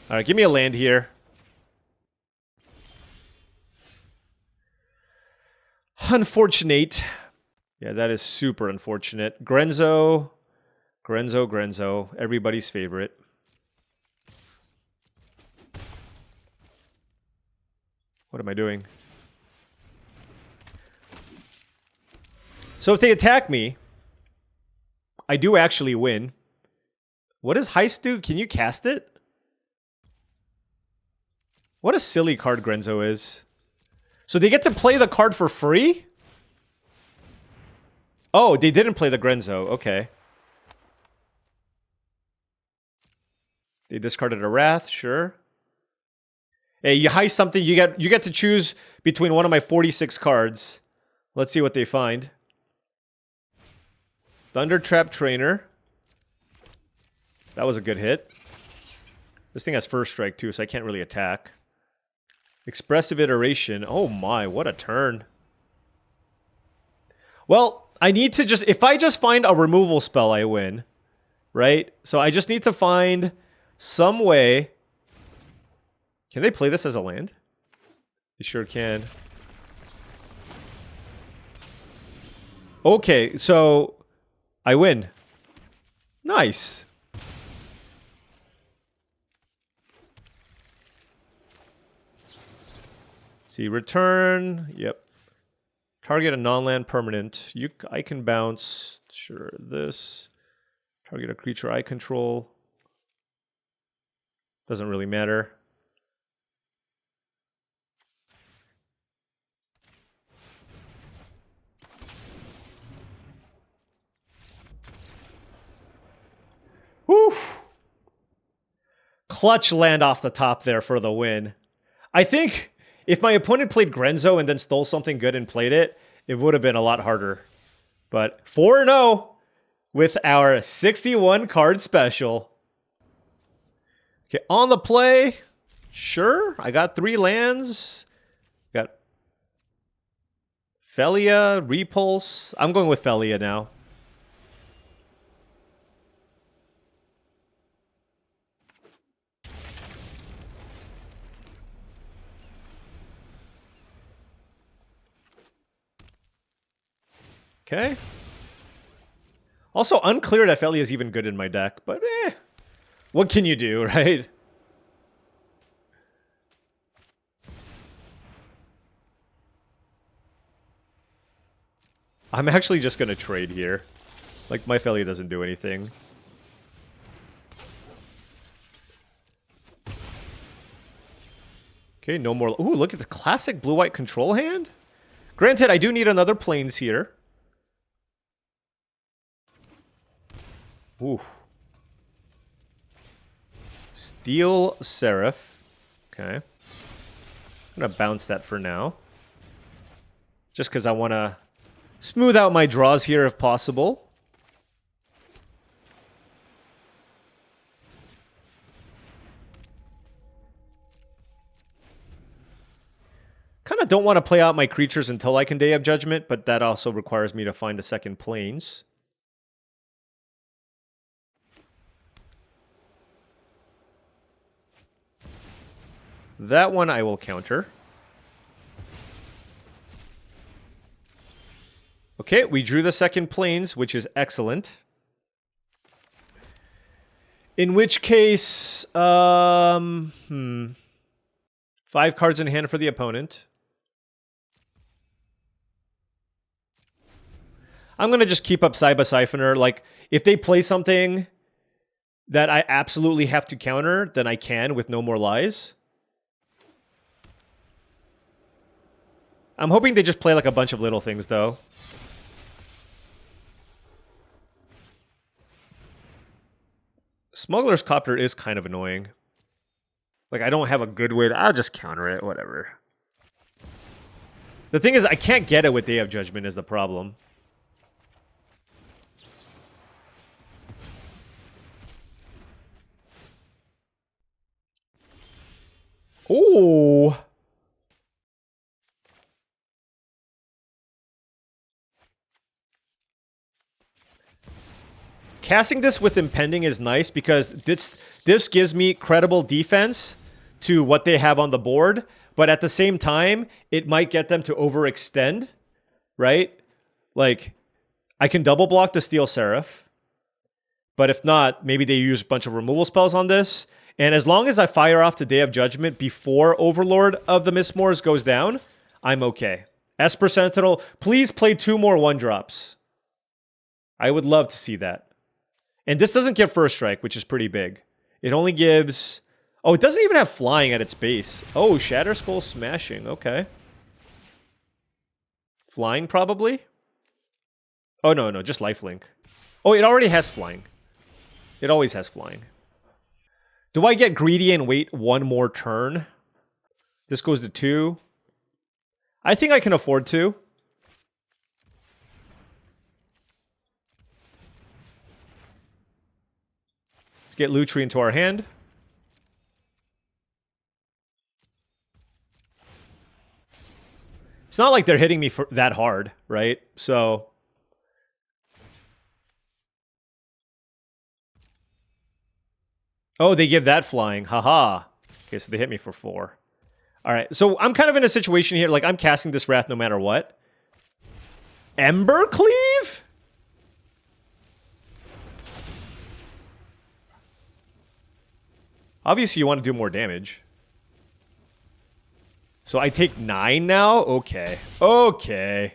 All right, give me a land here. Unfortunate. Yeah, that is super unfortunate. Grenzo. Everybody's favorite. What am I doing? So if they attack me, I do actually win. What does Heist do? Can you cast it? What a silly card Grenzo is. So they get to play the card for free? Oh, they didn't play the Grenzo. Okay. They discarded a Wrath, sure. Hey, you heist something, you get to choose between one of my 46 cards. Let's see what they find. Thundertrap Trainer. That was a good hit. This thing has first strike too, so I can't really attack. Expressive Iteration. Oh my, what a turn. Well, I need to just... If I just find a removal spell, I win. Right? So I just need to find some way... Can they play this as a land? They sure can. Okay, so... I win. Nice. See, return. Yep. Target a non-land permanent. I can bounce. Sure, this. Target a creature I control. Doesn't really matter. Whew. Clutch land off the top there for the win. I think if my opponent played Grenzo and then stole something good and played it, it would have been a lot harder. But 4-0 with our 61 card special. Okay, on the play. Sure, I got 3 lands. Got Felia, Repulse. I'm going with Felia now. Okay. Also, unclear that Felia is even good in my deck, but what can you do, right? I'm actually just gonna trade here. Like, my Felly doesn't do anything. Okay, no more. Ooh, look at the classic blue-white control hand. Granted, I do need another plains here. Ooh. Steel Seraph. Okay. I'm gonna bounce that for now. Just because I want to smooth out my draws here if possible. Kind of don't want to play out my creatures until I can Day of Judgment, but that also requires me to find a second plains. That one I will counter. Okay, we drew the second plains, which is excellent. In which case, 5 cards in hand for the opponent. I'm going to just keep up Cyber Siphoner. Like, if they play something that I absolutely have to counter, then I can with No More Lies. I'm hoping they just play like a bunch of little things, though. Smuggler's Copter is kind of annoying. Like, I don't have a good way to... I'll just counter it, whatever. The thing is, I can't get it with Day of Judgment is the problem. Oh! Casting this with Impending is nice because this gives me credible defense to what they have on the board, but at the same time, it might get them to overextend, right? Like, I can double block the Steel Seraph, but if not, maybe they use a bunch of removal spells on this, and as long as I fire off the Day of Judgment before Overlord of the Mistmoors goes down, I'm okay. Esper Sentinel, please play 2 more 1-drops. I would love to see that. And this doesn't give First Strike, which is pretty big. It only gives... Oh, it doesn't even have flying at its base. Oh, Shatter Skull Smashing. Okay. Flying, probably? Oh, no, just Lifelink. Oh, it already has flying. It always has flying. Do I get greedy and wait 1 more turn? This goes to 2. I think I can afford to. Get Lutri into our hand. It's not like they're hitting me for that hard, right? So... Oh, they give that flying. Haha. Okay, so they hit me for 4. Alright, so I'm kind of in a situation here, like I'm casting this Wrath no matter what. Ember Cleave? Obviously, you want to do more damage. So I take 9 now? Okay. Okay.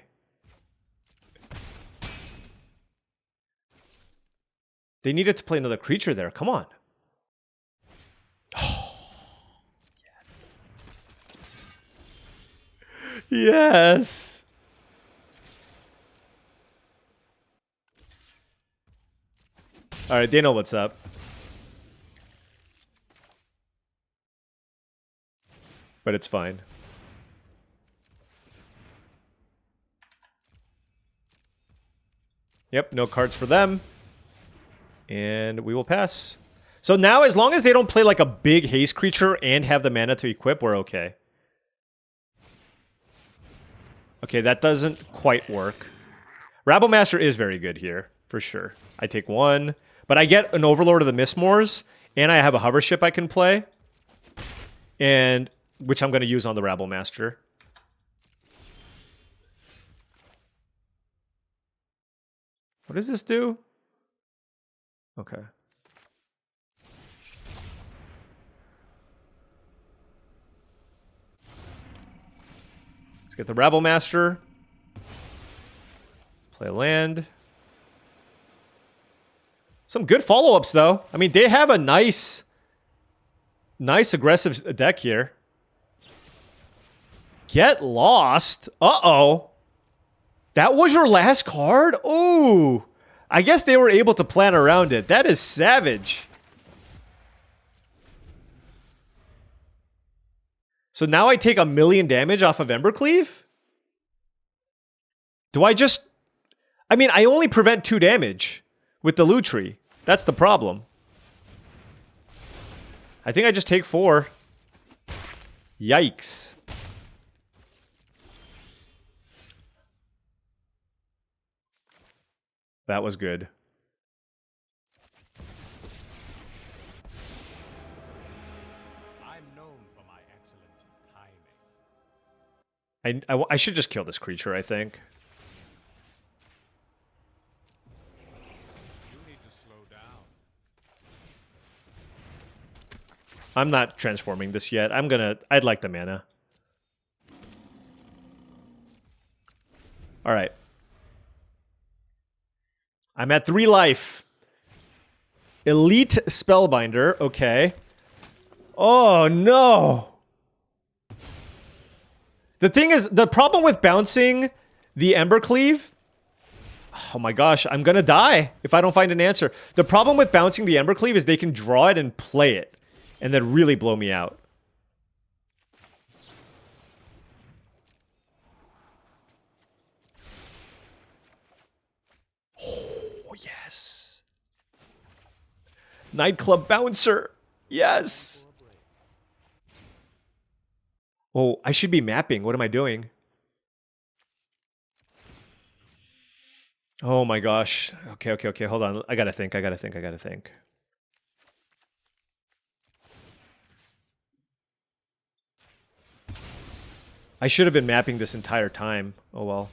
They needed to play another creature there. Come on. Oh, yes. Yes. All right, they know what's up. But it's fine. Yep, no cards for them. And we will pass. So now, as long as they don't play like a big haste creature and have the mana to equip, we're okay. Okay, that doesn't quite work. Rabblemaster is very good here, for sure. I take 1. But I get an Overlord of the Mistmoors, and I have a hover ship I can play. And... which I'm going to use on the Rabblemaster. What does this do? Okay. Let's get the Rabblemaster. Let's Play land. Some good follow-ups, though. I mean, they have a nice aggressive deck here. Get lost. Uh-oh. That was your last card? Ooh. I guess they were able to plan around it. That is savage. So now I take 1,000,000 damage off of Embercleave? Do I just... I mean, I only prevent 2 damage with the Lutri. That's the problem. I think I just take 4. Yikes. That was good. I'm known for my excellent timing. I should just kill this creature, I think. You need to slow down. I'm not transforming this yet. I'd like the mana. Alright. I'm at 3 life. Elite Spellbinder, okay. Oh no! The thing is, the problem with bouncing the Embercleave... Oh my gosh, I'm gonna die if I don't find an answer. The problem with bouncing the Embercleave is they can draw it and play it. And then really blow me out. Oh, yes. Nightclub Bouncer. Yes. Oh, I should be mapping. What am I doing? Oh my gosh. Okay. Hold on. I gotta think. I should have been mapping this entire time. Oh well.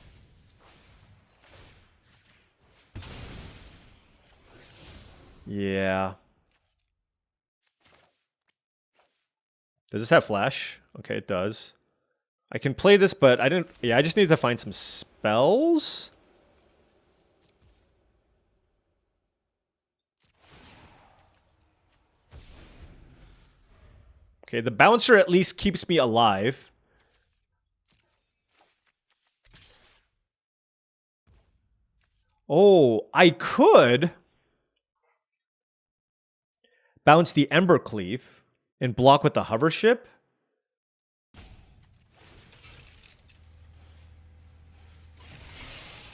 Yeah. Does this have flash? Okay, it does. I can play this, but I didn't... Yeah, I just need to find some spells. Okay, the bouncer at least keeps me alive. Oh, I could bounce the Embercleave and block with the hover ship.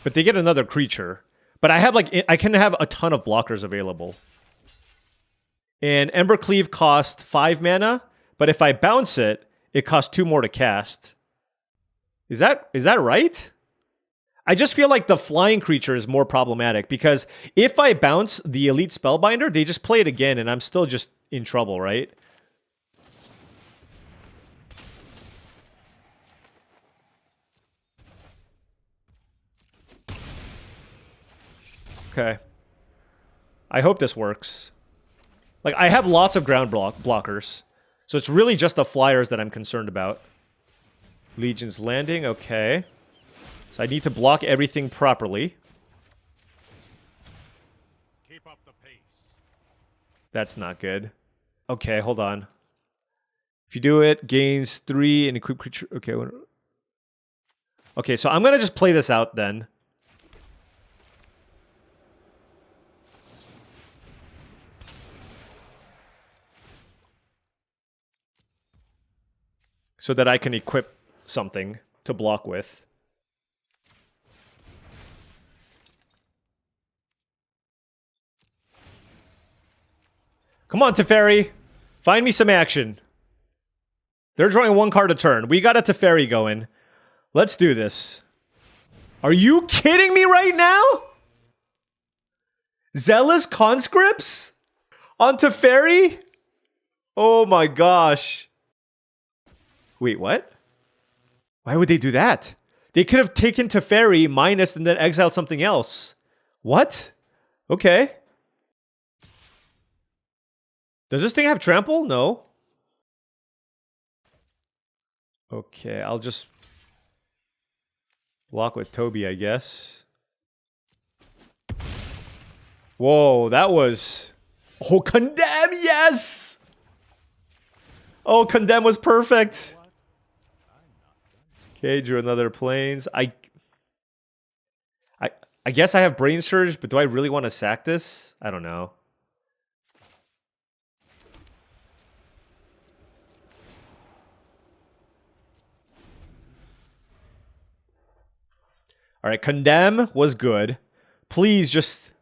But they get another creature. But I have I can have a ton of blockers available. And Embercleave costs 5 mana, but if I bounce it, it costs 2 more to cast. Is that right? I just feel like the flying creature is more problematic because if I bounce the Elite Spellbinder, they just play it again and I'm still just in trouble, right? Okay. I hope this works. Like, I have lots of ground blockers. So it's really just the flyers that I'm concerned about. Legion's Landing, okay. So I need to block everything properly. Keep up the pace. That's not good. Okay, hold on. If you do it, gains 3 and equip creature. Okay. Okay, so I'm gonna just play this out then. So that I can equip something to block with. Come on, Teferi. Find me some action. They're drawing 1 card a turn. We got a Teferi going. Let's do this. Are you kidding me right now? Zealous Conscripts? On Teferi? Oh my gosh. Wait, what? Why would they do that? They could have taken Teferi minus and then exiled something else. What? Okay. Does this thing have trample? No. Okay, I'll just block with Toby, I guess. Whoa, that was... Oh, Condemn, yes! Oh, Condemn was perfect. Okay, drew another planes. I guess I have Brain Surge, but do I really want to sack this? I don't know. All right, Condemn was good. Please just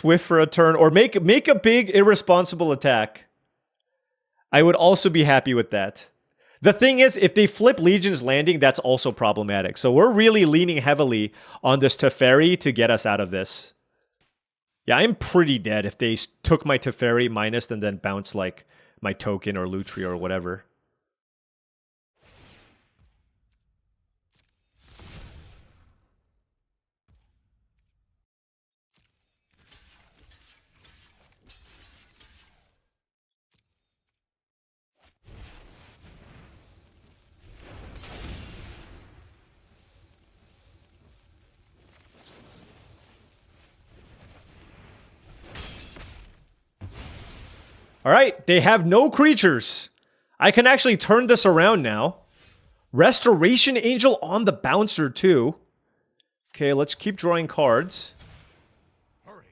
whiff for a turn or make a big irresponsible attack. I would also be happy with that. The thing is, if they flip Legion's Landing, that's also problematic. So we're really leaning heavily on this Teferi to get us out of this. Yeah, I'm pretty dead if they took my Teferi minus and then bounced like my token or Lutri or whatever. All right, they have no creatures. I can actually turn this around now. Restoration Angel on the bouncer too. Okay, let's keep drawing cards. Hurry.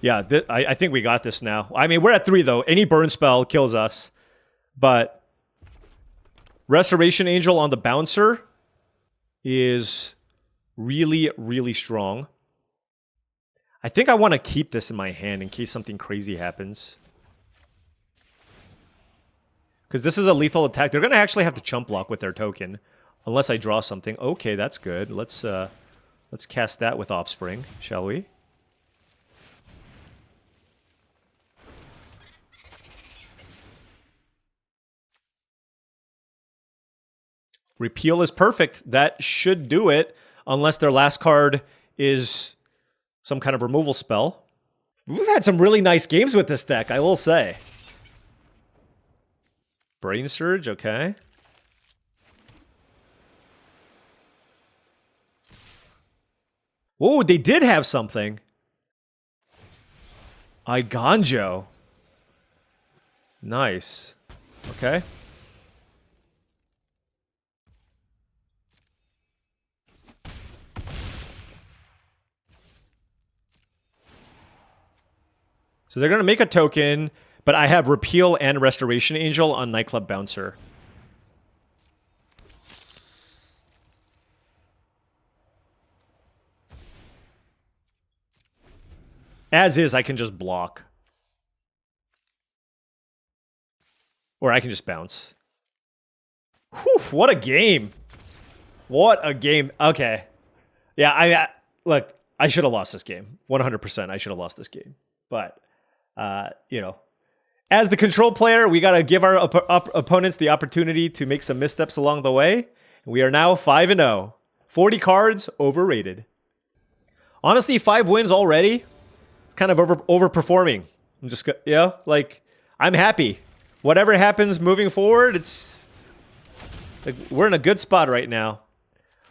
Yeah, I think we got this now. I mean, we're at 3 though. Any burn spell kills us. But Restoration Angel on the bouncer is really, really strong. I think I want to keep this in my hand in case something crazy happens. Because this is a lethal attack. They're going to actually have to chump block with their token. Unless I draw something. Okay, that's good. Let's cast that with Offspring, shall we? Repeal is perfect. That should do it. Unless their last card is some kind of removal spell. We've had some really nice games with this deck, I will say. Brain Surge, okay. Whoa, they did have something. Iganjo. Nice. Okay. So they're going to make a token, but I have Repeal and Restoration Angel on Nightclub Bouncer. As is, I can just block. Or I can just bounce. Whew, what a game. What a game. Okay. Yeah, look, I should have lost this game. 100% I should have lost this game. But... you know, as the control player, we got to give our opponents the opportunity to make some missteps along the way. We are now 5-0. 40 cards, overrated. Honestly, 5 wins already. It's kind of overperforming. I'm just, you know, like, I'm happy. Whatever happens moving forward, it's like we're in a good spot right now.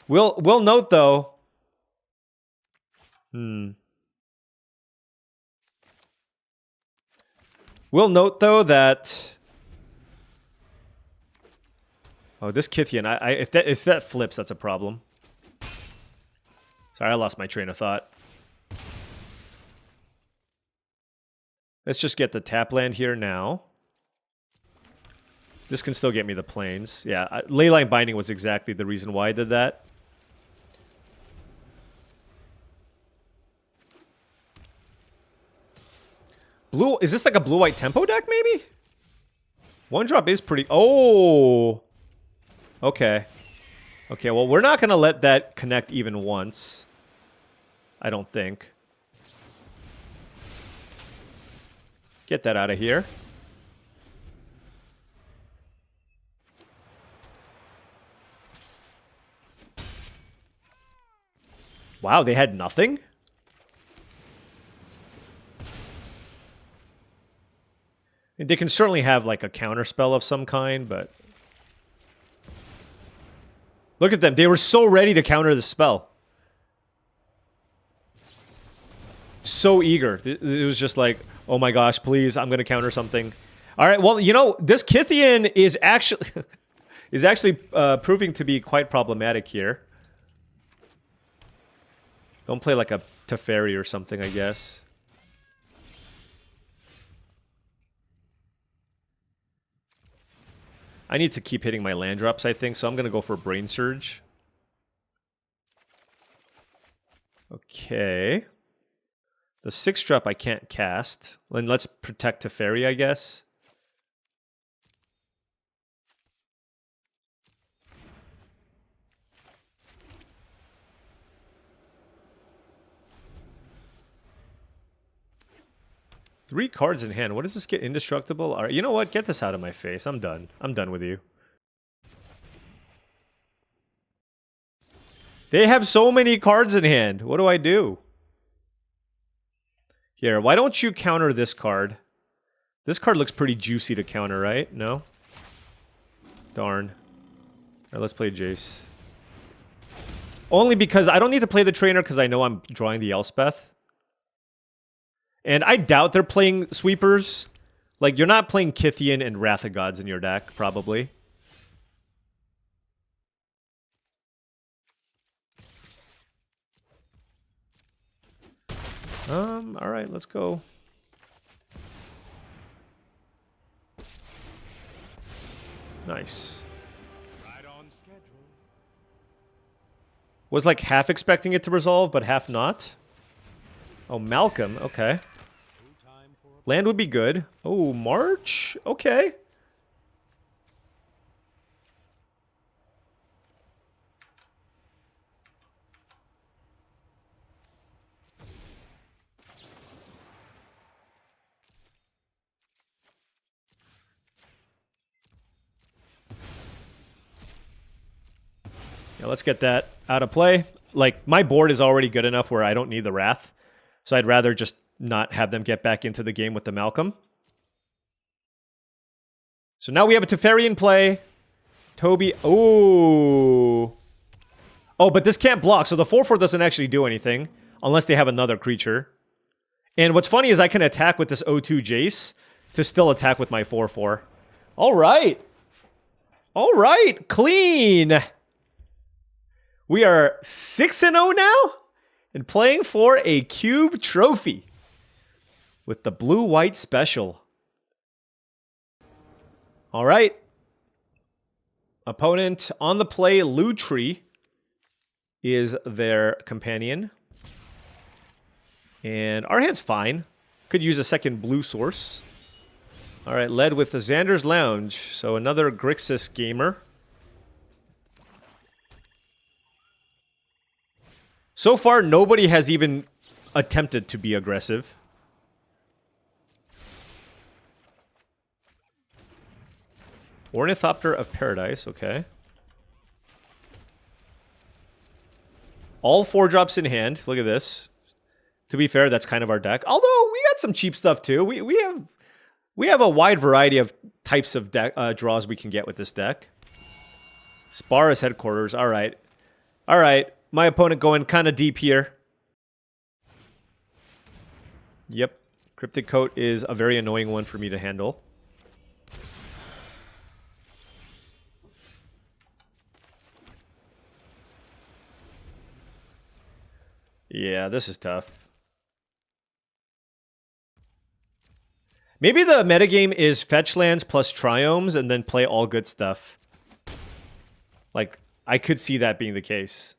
We'll note though. We'll note, though, that... Oh, this Kithian, if that flips, that's a problem. Sorry, I lost my train of thought. Let's just get the tap land here now. This can still get me the planes. Yeah, Leyline Binding was exactly the reason why I did that. Blue, is this like a blue-white tempo deck, maybe? One drop is pretty... Oh! Okay. Okay, well, we're not going to let that connect even once. I don't think. Get that out of here. Wow, they had nothing? They can certainly have like a counter spell of some kind, but look at them. They were so ready to counter the spell. So eager. It was just like, oh my gosh, please, I'm going to counter something. All right, well, you know, this Kythian is actually proving to be quite problematic here. Don't play like a Teferi or something, I guess. I need to keep hitting my land drops, I think, so I'm going to go for Brain Surge. Okay. The 6-drop I can't cast. Then let's protect Teferi, I guess. Three cards in hand. What does this get? Indestructible? All right, you know what? Get this out of my face. I'm done. I'm done with you. They have so many cards in hand. What do I do? Here, why don't you counter this card? This card looks pretty juicy to counter, right? No? Darn. All right, let's play Jace. Only because I don't need to play the trainer because I know I'm drawing the Elspeth. And I doubt they're playing sweepers. Like, you're not playing Kythian and Wrath of Gods in your deck, probably. Alright, let's go. Nice. Right on schedule. Was like half expecting it to resolve, but half not. Oh, Malcolm, okay. Land would be good. Oh, March? Okay. Yeah, let's get that out of play. Like, my board is already good enough where I don't need the Wrath. So I'd rather just not have them get back into the game with the Malcolm. So now we have a Teferi in play. Toby. Oh. Oh, but this can't block. So the 4/4 doesn't actually do anything. Unless they have another creature. And what's funny is I can attack with this 0/2 Jace to still attack with my 4/4. All right. All right. Clean. We are 6-0 now. And playing for a cube trophy. With the blue-white special. All right. Opponent on the play, Lutri is their companion. And our hand's fine. Could use a second blue source. All right, led with the Xander's Lounge. So another Grixis gamer. So far, nobody has even attempted to be aggressive. Ornithopter of Paradise, okay. All 4-drops in hand. Look at this. To be fair, that's kind of our deck. Although, we got some cheap stuff, too. We have a wide variety of types of draws we can get with this deck. Sparra's Headquarters. All right. All right. My opponent going kind of deep here. Yep. Cryptic Coat is a very annoying one for me to handle. Yeah, this is tough. Maybe the metagame is fetch lands plus triomes and then play all good stuff. Like, I could see that being the case.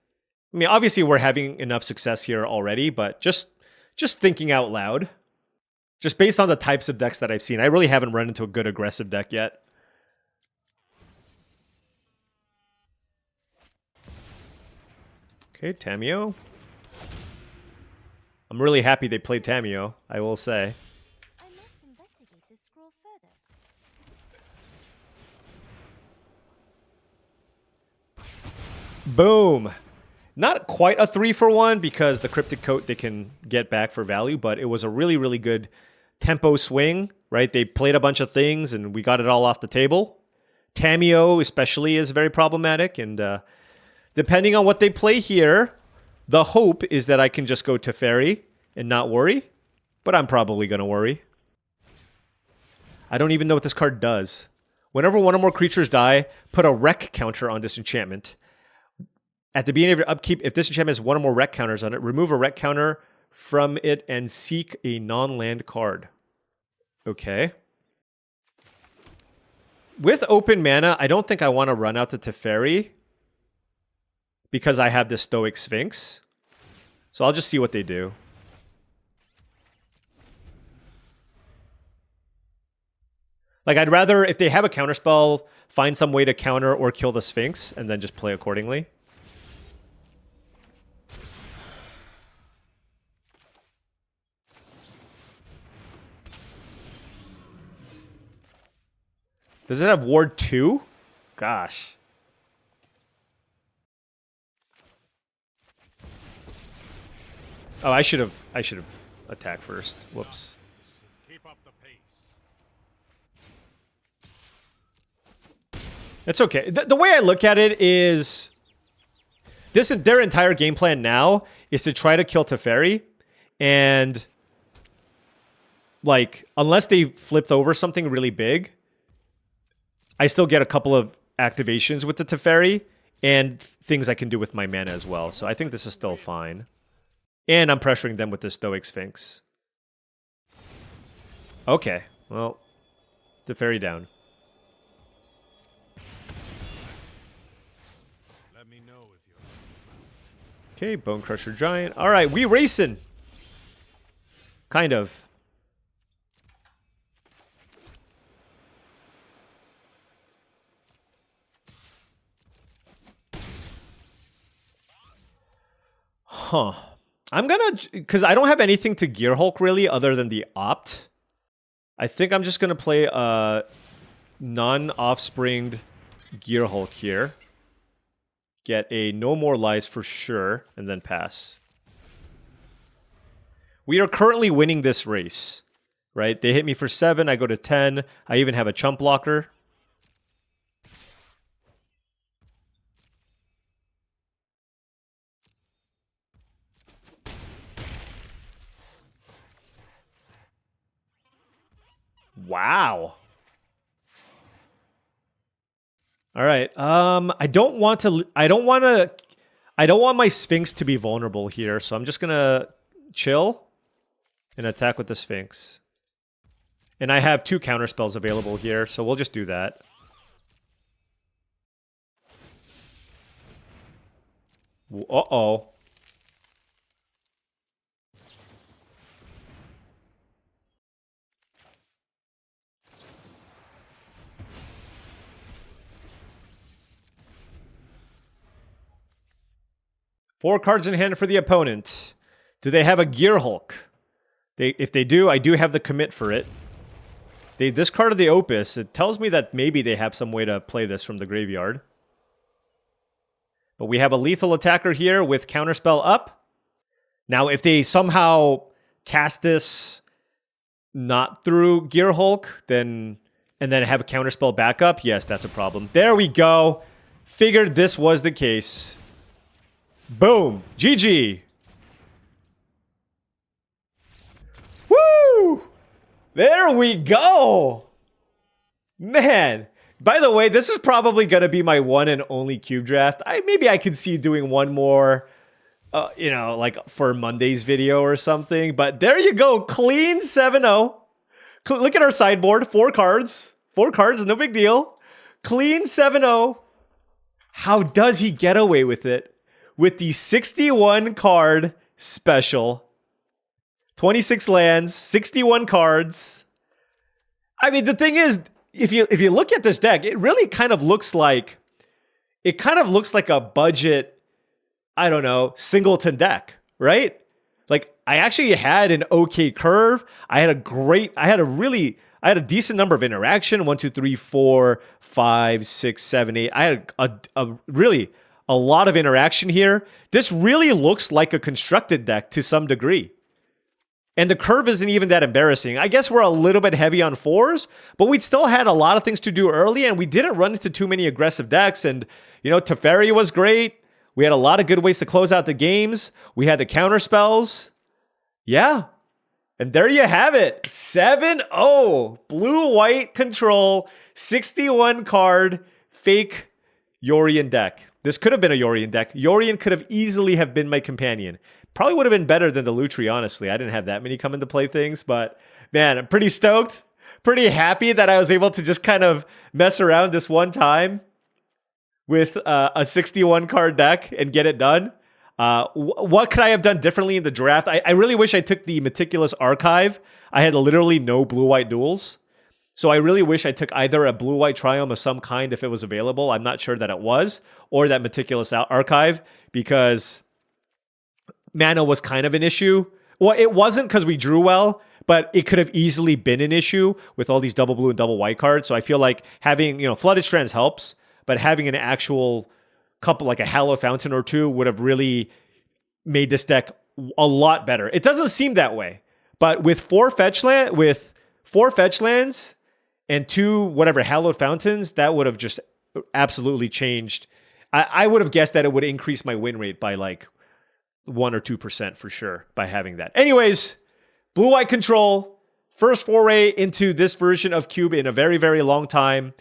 I mean, obviously we're having enough success here already, but just thinking out loud. Just based on the types of decks that I've seen, I really haven't run into a good aggressive deck yet. Okay, Tamiyo. I'm really happy they played Tamiyo, I will say. I must investigate this scroll further. Boom. Not quite a 3-for-1 because the Cryptic Coat they can get back for value, but it was a really, really good tempo swing, right? They played a bunch of things and we got it all off the table. Tamiyo especially is very problematic, and depending on what they play here, the hope is that I can just go Teferi and not worry, but I'm probably going to worry. I don't even know what this card does. Whenever one or more creatures die, put a wreck counter on this enchantment. At the beginning of your upkeep, if this enchantment has one or more wreck counters on it, remove a wreck counter from it and seek a non-land card. Okay. With open mana, I don't think I want to run out to Teferi because I have this Stoic Sphinx. So I'll just see what they do. Like, I'd rather, if they have a counterspell, find some way to counter or kill the Sphinx and then just play accordingly. Does it have Ward 2? Gosh. Oh, I should have attacked first. Whoops. Keep up the pace. It's okay. The way I look at it is their entire game plan now is to try to kill Teferi, and like, unless they flipped over something really big, I still get a couple of activations with the Teferi and things I can do with my mana as well. So I think this is still fine. And I'm pressuring them with the Stoic Sphinx. Okay, well, Teferi down. Let me know if you're Okay, Bone Crusher Giant. All right, we racing. Kind of. Huh. I'm gonna, because I don't have anything to Gear Hulk really other than the Opt. I think I'm just gonna play a non-offspringed Gear Hulk here. Get a No More Lies for sure, and then pass. We are currently winning this race, right? They hit me for 7, I go to 10. I even have a chump blocker. Wow. All right. I don't want my Sphinx to be vulnerable here, so I'm just gonna chill and attack with the Sphinx. And I have 2 counterspells available here, so we'll just do that. Uh-oh. Four cards in hand for the opponent. Do they have a Gear Hulk? If they do, I do have the commit for it. They discarded the Opus. It tells me that maybe they have some way to play this from the graveyard. But we have a lethal attacker here with counterspell up. Now, if they somehow cast this not through Gear Hulk, and then have a counterspell backup, yes, that's a problem. There we go. Figured this was the case. Boom. GG. Woo! There we go. Man. By the way, this is probably going to be my one and only cube draft. Maybe I could see doing one more, you know, like for Monday's video or something. But there you go. Clean 7-0. Look at our sideboard. 4 cards. 4 cards, no big deal. Clean 7-0. How does he get away with it? With the 61 card special. 26 lands, 61 cards. I mean, the thing is, if you look at this deck, it really kind of looks like a budget, I don't know, singleton deck, right? Like, I actually had an okay curve. I had a decent number of interaction. 1, 2, 3, 4, 5, 6, 7, 8. I had a lot of interaction here. This really looks like a constructed deck to some degree. And the curve isn't even that embarrassing. I guess we're a little bit heavy on 4s, but we still had a lot of things to do early, and we didn't run into too many aggressive decks. And, you know, Teferi was great. We had a lot of good ways to close out the games. We had the counter spells. Yeah. And there you have it. 7-0. Blue-white control, 61 card, fake Yorion deck. This could have been a Yorion deck. Yorion could have easily have been my companion. Probably would have been better than the Lutri, honestly. I didn't have that many come into play things, but man, I'm pretty stoked. Pretty happy that I was able to just kind of mess around this one time with a 61 card deck and get it done. What could I have done differently in the draft? I really wish I took the Meticulous Archive. I had literally no blue-white duels. So I really wish I took either a blue-white Triumph of some kind if it was available. I'm not sure that it was, or that Meticulous Archive, because mana was kind of an issue. Well, it wasn't because we drew well, but it could have easily been an issue with all these double blue and double white cards. So I feel like having, Flooded Strands helps, but having an actual couple, like a Hallowed Fountain or two, would have really made this deck a lot better. It doesn't seem that way, but with four fetch lands and 2 whatever Hallowed Fountains, that would have just absolutely changed. I would have guessed that it would increase my win rate by like 1 or 2% for sure by having that. Anyways, blue-white control, first foray into this version of Cube in a very, very long time.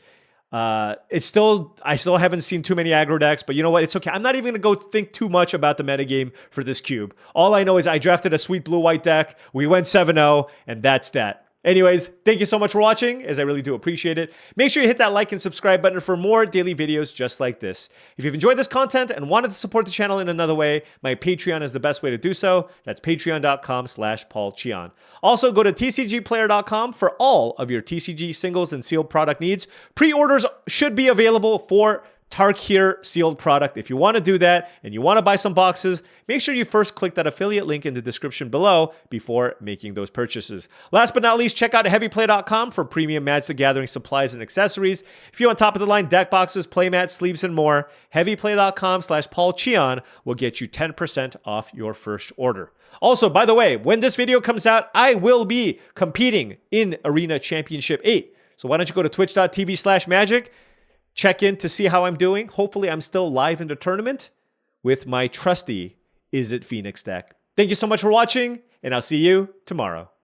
I still haven't seen too many aggro decks, but you know what? It's okay. I'm not even going to go think too much about the metagame for this Cube. All I know is I drafted a sweet blue-white deck. We went 7-0, and that's that. Anyways, thank you so much for watching, as I really do appreciate it. Make sure you hit that like and subscribe button for more daily videos just like this. If you've enjoyed this content and wanted to support the channel in another way, my Patreon is the best way to do so. That's patreon.com/paulcheon. Also, go to TCGplayer.com for all of your TCG singles and sealed product needs. Pre-orders should be available for Tarkir sealed product. If you want to do that and you want to buy some boxes, make sure you first click that affiliate link in the description below before making those purchases. Last but not least, check out heavyplay.com for premium Magic the Gathering supplies and accessories. If you want top of the line deck boxes, playmats, sleeves, and more, heavyplay.com/paulcheon will get you 10% off your first order. Also, by the way, when this video comes out, I will be competing in Arena Championship 8. So why don't you go to twitch.tv/magic, check in to see how I'm doing. Hopefully, I'm still live in the tournament with my trusty Is It Phoenix deck. Thank you so much for watching, and I'll see you tomorrow.